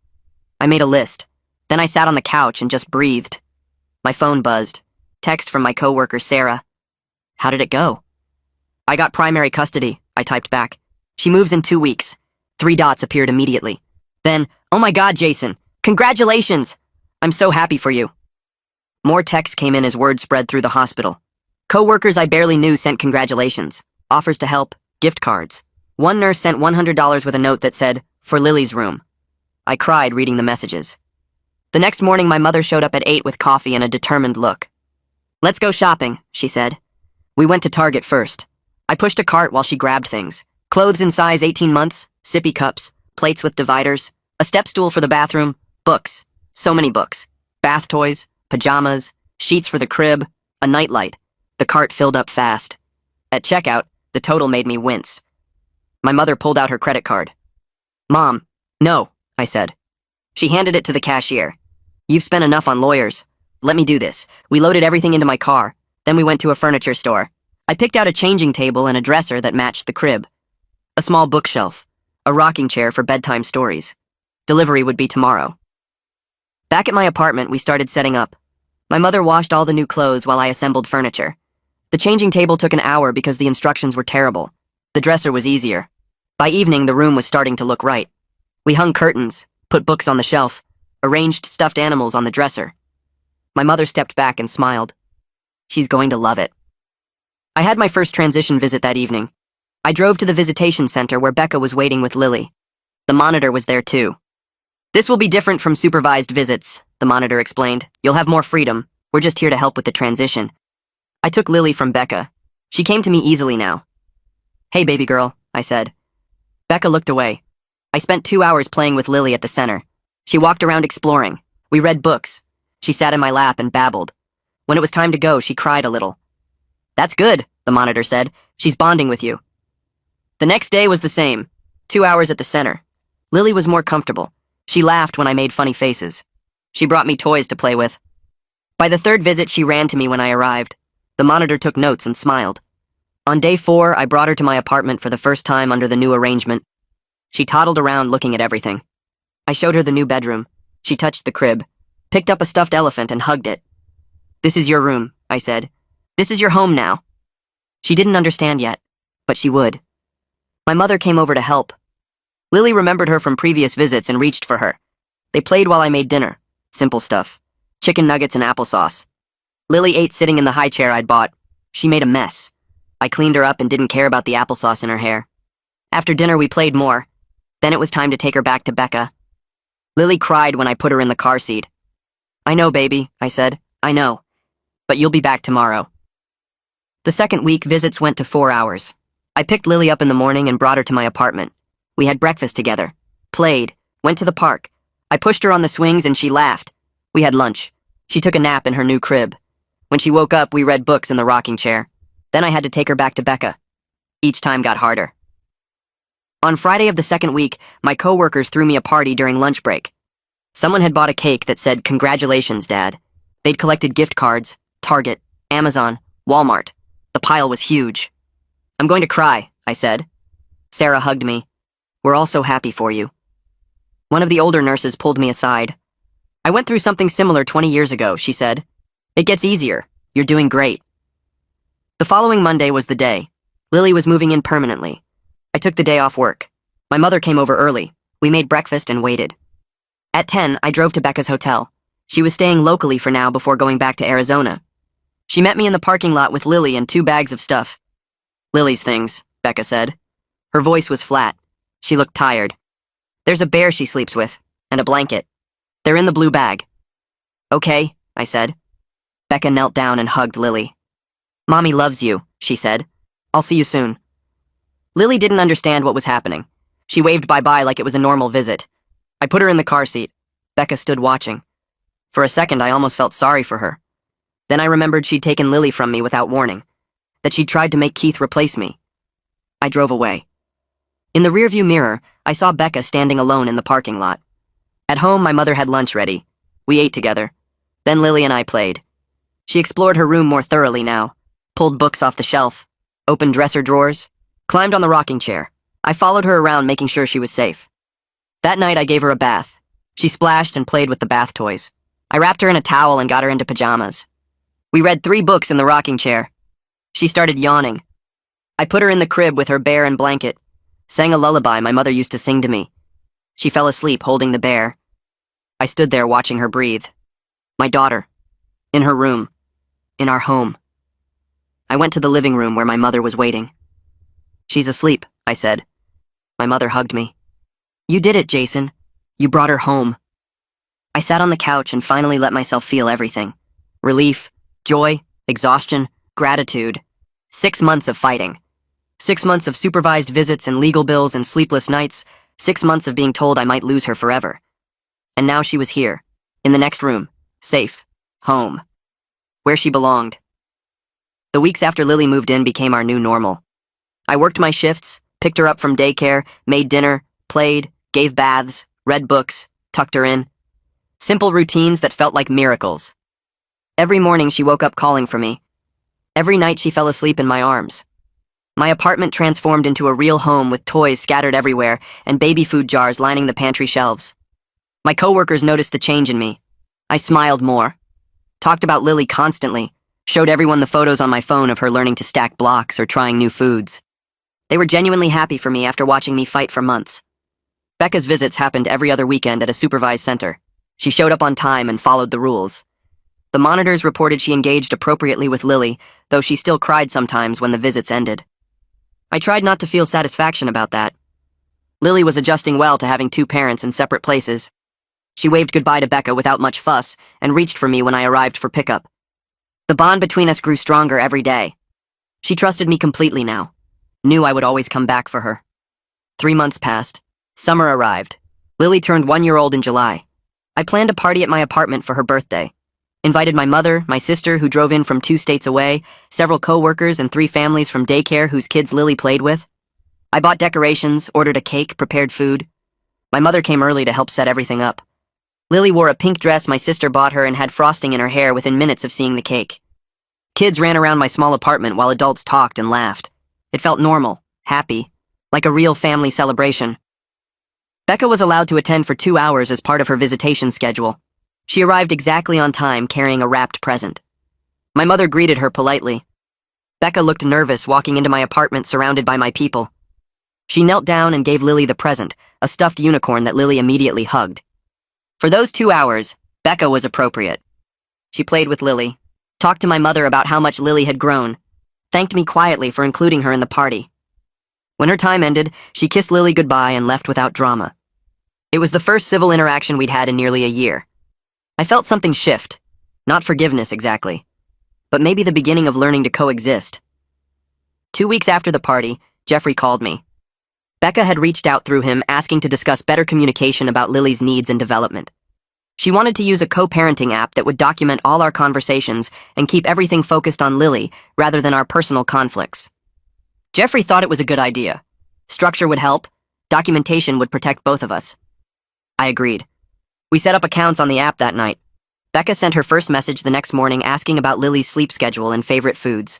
I made a list. Then I sat on the couch and just breathed. My phone buzzed. Text from my coworker, Sarah. How did it go? I got primary custody, I typed back. She moves in 2 weeks. 3 dots appeared immediately. Then, oh my God, Jason, congratulations! I'm so happy for you. More texts came in as word spread through the hospital. Coworkers I barely knew sent congratulations, offers to help, gift cards. One nurse sent $100 with a note that said, for Lily's room. I cried reading the messages. The next morning, my mother showed up at 8 with coffee and a determined look. Let's go shopping, she said. We went to Target first. I pushed a cart while she grabbed things. Clothes in size 18 months, sippy cups, plates with dividers, a step stool for the bathroom, books, so many books, bath toys, pajamas, sheets for the crib, a nightlight. The cart filled up fast. At checkout, the total made me wince. My mother pulled out her credit card. Mom, no, I said. She handed it to the cashier. You've spent enough on lawyers. Let me do this. We loaded everything into my car. Then we went to a furniture store. I picked out a changing table and a dresser that matched the crib. A small bookshelf. A rocking chair for bedtime stories. Delivery would be tomorrow. Back at my apartment, we started setting up. My mother washed all the new clothes while I assembled furniture. The changing table took an hour because the instructions were terrible. The dresser was easier. By evening, the room was starting to look right. We hung curtains, put books on the shelf, arranged stuffed animals on the dresser. My mother stepped back and smiled. She's going to love it. I had my first transition visit that evening. I drove to the visitation center where Becca was waiting with Lily. The monitor was there too. This will be different from supervised visits, the monitor explained. You'll have more freedom. We're just here to help with the transition. I took Lily from Becca. She came to me easily now. Hey, baby girl, I said. Becca looked away. I spent 2 hours playing with Lily at the center. She walked around exploring. We read books. She sat in my lap and babbled. When it was time to go, she cried a little. "That's good," the monitor said. "She's bonding with you." The next day was the same. 2 hours at the center. Lily was more comfortable. She laughed when I made funny faces. She brought me toys to play with. By the third visit, she ran to me when I arrived. The monitor took notes and smiled. On day 4, I brought her to my apartment for the first time under the new arrangement. She toddled around looking at everything. I showed her the new bedroom. She touched the crib, picked up a stuffed elephant and hugged it. "This is your room," I said. "This is your home now." She didn't understand yet, but she would. My mother came over to help. Lily remembered her from previous visits and reached for her. They played while I made dinner. Simple stuff. Chicken nuggets and applesauce. Lily ate sitting in the high chair I'd bought. She made a mess. I cleaned her up and didn't care about the applesauce in her hair. After dinner, we played more. Then it was time to take her back to Becca. Lily cried when I put her in the car seat. "I know, baby," I said. "I know. But you'll be back tomorrow." The second week, visits went to 4 hours. I picked Lily up in the morning and brought her to my apartment. We had breakfast together, played, went to the park. I pushed her on the swings and she laughed. We had lunch. She took a nap in her new crib. When she woke up, we read books in the rocking chair. Then I had to take her back to Becca. Each time got harder. On Friday of the second week, my coworkers threw me a party during lunch break. Someone had bought a cake that said, "Congratulations, Dad." They'd collected gift cards, Target, Amazon, Walmart. The pile was huge. "I'm going to cry," I said. Sarah hugged me. "We're all so happy for you." One of the older nurses pulled me aside. "I went through something similar 20 years ago," she said. "It gets easier. You're doing great." The following Monday was the day. Lily was moving in permanently. I took the day off work. My mother came over early. We made breakfast and waited. At 10, I drove to Becca's hotel. She was staying locally for now before going back to Arizona. She met me in the parking lot with Lily and 2 bags of stuff. "Lily's things," Becca said. Her voice was flat. She looked tired. "There's a bear she sleeps with, and a blanket. They're in the blue bag." "Okay," I said. Becca knelt down and hugged Lily. "Mommy loves you," she said. "I'll see you soon." Lily didn't understand what was happening. She waved bye-bye like it was a normal visit. I put her in the car seat. Becca stood watching. For a second, I almost felt sorry for her. Then I remembered she'd taken Lily from me without warning, that she'd tried to make Keith replace me. I drove away. In the rearview mirror, I saw Becca standing alone in the parking lot. At home, my mother had lunch ready. We ate together. Then Lily and I played. She explored her room more thoroughly now, pulled books off the shelf, opened dresser drawers, climbed on the rocking chair. I followed her around, making sure she was safe. That night, I gave her a bath. She splashed and played with the bath toys. I wrapped her in a towel and got her into pajamas. We read 3 books in the rocking chair. She started yawning. I put her in the crib with her bear and blanket, sang a lullaby my mother used to sing to me. She fell asleep holding the bear. I stood there watching her breathe. My daughter. In her room. In our home. I went to the living room where my mother was waiting. "She's asleep," I said. My mother hugged me. "You did it, Jason. You brought her home." I sat on the couch and finally let myself feel everything. Relief, joy, exhaustion, gratitude. 6 months of fighting. 6 months of supervised visits and legal bills and sleepless nights. 6 months of being told I might lose her forever. And now she was here, in the next room, safe, home, where she belonged. The weeks after Lily moved in became our new normal. I worked my shifts, picked her up from daycare, made dinner, played, gave baths, read books, tucked her in. Simple routines that felt like miracles. Every morning she woke up calling for me. Every night she fell asleep in my arms. My apartment transformed into a real home with toys scattered everywhere and baby food jars lining the pantry shelves. My coworkers noticed the change in me. I smiled more. Talked about Lily constantly. Showed everyone the photos on my phone of her learning to stack blocks or trying new foods. They were genuinely happy for me after watching me fight for months. Becca's visits happened every other weekend at a supervised center. She showed up on time and followed the rules. The monitors reported she engaged appropriately with Lily, though she still cried sometimes when the visits ended. I tried not to feel satisfaction about that. Lily was adjusting well to having 2 parents in separate places. She waved goodbye to Becca without much fuss and reached for me when I arrived for pickup. The bond between us grew stronger every day. She trusted me completely now, knew I would always come back for her. 3 months passed. Summer arrived. Lily turned 1 year old in July. I planned a party at my apartment for her birthday. Invited my mother, my sister, who drove in from 2 states away, several co-workers, and 3 families from daycare whose kids Lily played with. I bought decorations, ordered a cake, prepared food. My mother came early to help set everything up. Lily wore a pink dress my sister bought her and had frosting in her hair within minutes of seeing the cake. Kids ran around my small apartment while adults talked and laughed. It felt normal, happy, like a real family celebration. Becca was allowed to attend for 2 hours as part of her visitation schedule. She arrived exactly on time, carrying a wrapped present. My mother greeted her politely. Becca looked nervous walking into my apartment surrounded by my people. She knelt down and gave Lily the present, a stuffed unicorn that Lily immediately hugged. For those 2 hours, Becca was appropriate. She played with Lily, talked to my mother about how much Lily had grown, thanked me quietly for including her in the party. When her time ended, she kissed Lily goodbye and left without drama. It was the first civil interaction we'd had in nearly a year. I felt something shift. Not forgiveness exactly, but maybe the beginning of learning to coexist. 2 weeks after the party, Jeffrey called me. Becca had reached out through him asking to discuss better communication about Lily's needs and development. She wanted to use a co-parenting app that would document all our conversations and keep everything focused on Lily rather than our personal conflicts. Jeffrey thought it was a good idea. Structure would help, documentation would protect both of us. I agreed. We set up accounts on the app that night. Becca sent her first message the next morning asking about Lily's sleep schedule and favorite foods.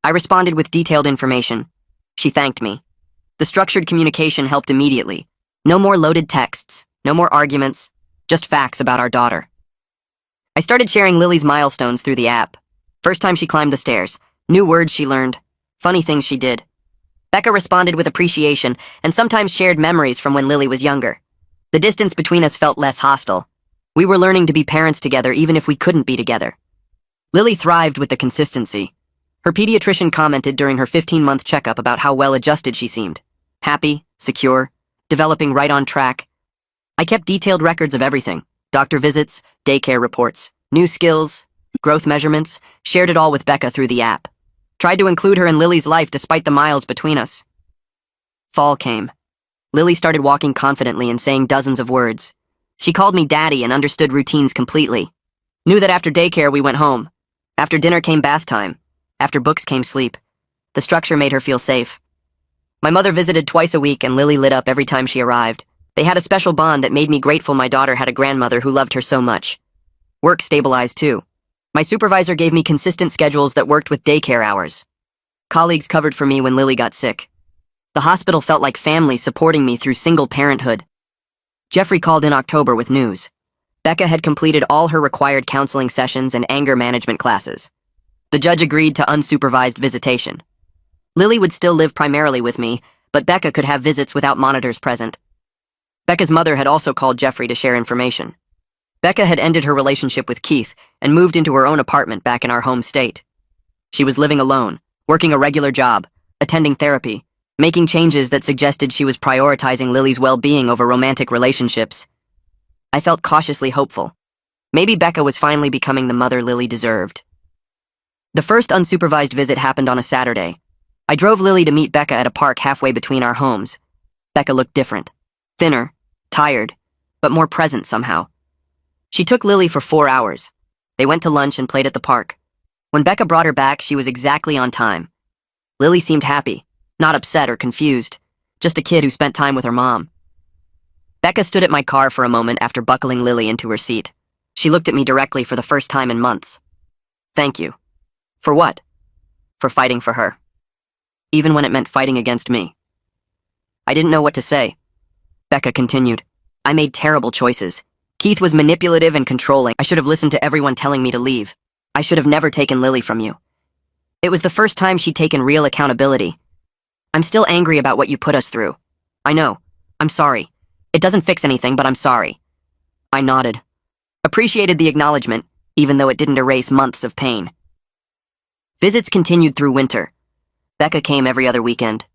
I responded with detailed information. She thanked me. The structured communication helped immediately. No more loaded texts, no more arguments, just facts about our daughter. I started sharing Lily's milestones through the app. First time she climbed the stairs, new words she learned, funny things she did. Becca responded with appreciation and sometimes shared memories from when Lily was younger. The distance between us felt less hostile. We were learning to be parents together even if we couldn't be together. Lily thrived with the consistency. Her pediatrician commented during her 15-month checkup about how well-adjusted she seemed. Happy, secure, developing right on track. I kept detailed records of everything. Doctor visits, daycare reports, new skills, growth measurements, shared it all with Becca through the app. Tried to include her in Lily's life despite the miles between us. Fall came. Lily started walking confidently and saying dozens of words. She called me daddy and understood routines completely. Knew that after daycare we went home. After dinner came bath time. After books came sleep. The structure made her feel safe. My mother visited twice a week and Lily lit up every time she arrived. They had a special bond that made me grateful my daughter had a grandmother who loved her so much. Work stabilized too. My supervisor gave me consistent schedules that worked with daycare hours. Colleagues covered for me when Lily got sick. The hospital felt like family supporting me through single parenthood. Jeffrey called in October with news. Becca had completed all her required counseling sessions and anger management classes. The judge agreed to unsupervised visitation. Lily would still live primarily with me, but Becca could have visits without monitors present. Becca's mother had also called Jeffrey to share information. Becca had ended her relationship with Keith and moved into her own apartment back in our home state. She was living alone, working a regular job, attending therapy, making changes that suggested she was prioritizing Lily's well-being over romantic relationships. I felt cautiously hopeful. Maybe Becca was finally becoming the mother Lily deserved. The first unsupervised visit happened on a Saturday. I drove Lily to meet Becca at a park halfway between our homes. Becca looked different. Thinner, tired, but more present somehow. She took Lily for 4 hours. They went to lunch and played at the park. When Becca brought her back, she was exactly on time. Lily seemed happy, not upset or confused, just a kid who spent time with her mom. Becca stood at my car for a moment after buckling Lily into her seat. She looked at me directly for the first time in months. Thank you. For what? For fighting for her. Even when it meant fighting against me. I didn't know what to say. Becca continued. I made terrible choices. Keith was manipulative and controlling. I should have listened to everyone telling me to leave. I should have never taken Lily from you. It was the first time she'd taken real accountability. I'm still angry about what you put us through. I know. I'm sorry. It doesn't fix anything, but I'm sorry. I nodded. Appreciated the acknowledgement, even though it didn't erase months of pain. Visits continued through winter. Becca came every other weekend.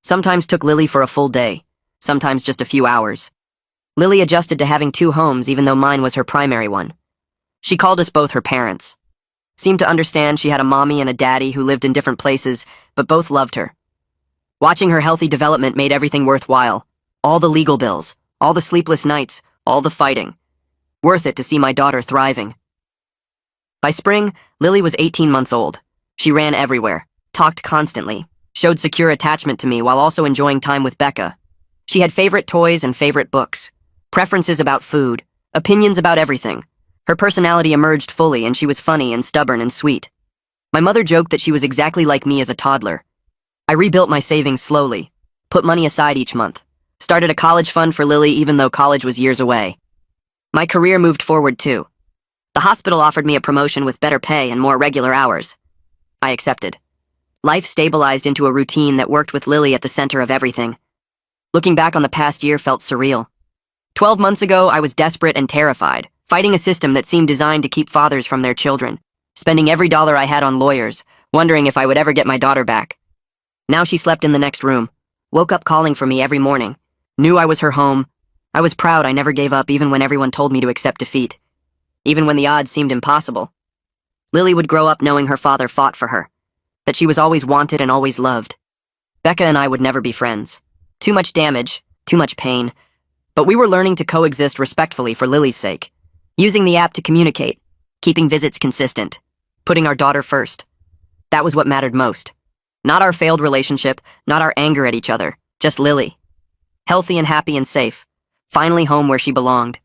Sometimes took Lily for a full day, sometimes just a few hours. Lily adjusted to having 2 homes even though mine was her primary one. She called us both her parents. Seemed to understand she had a mommy and a daddy who lived in different places, but both loved her. Watching her healthy development made everything worthwhile. All the legal bills, all the sleepless nights, all the fighting. Worth it to see my daughter thriving. By spring, Lily was 18 months old. She ran everywhere, talked constantly, showed secure attachment to me while also enjoying time with Becca. She had favorite toys and favorite books, preferences about food, opinions about everything. Her personality emerged fully, and she was funny and stubborn and sweet. My mother joked that she was exactly like me as a toddler. I rebuilt my savings slowly, put money aside each month, started a college fund for Lily even though college was years away. My career moved forward too. The hospital offered me a promotion with better pay and more regular hours. I accepted. Life stabilized into a routine that worked with Lily at the center of everything. Looking back on the past year felt surreal. 12 months ago, I was desperate and terrified, fighting a system that seemed designed to keep fathers from their children, spending every dollar I had on lawyers, wondering if I would ever get my daughter back. Now she slept in the next room, woke up calling for me every morning, knew I was her home. I was proud I never gave up even when everyone told me to accept defeat, even when the odds seemed impossible. Lily would grow up knowing her father fought for her, that she was always wanted and always loved. Becca and I would never be friends. Too much damage, too much pain, but we were learning to coexist respectfully for Lily's sake, using the app to communicate, keeping visits consistent, putting our daughter first. That was what mattered most. Not our failed relationship, not our anger at each other, just Lily. Healthy and happy and safe, finally home where she belonged.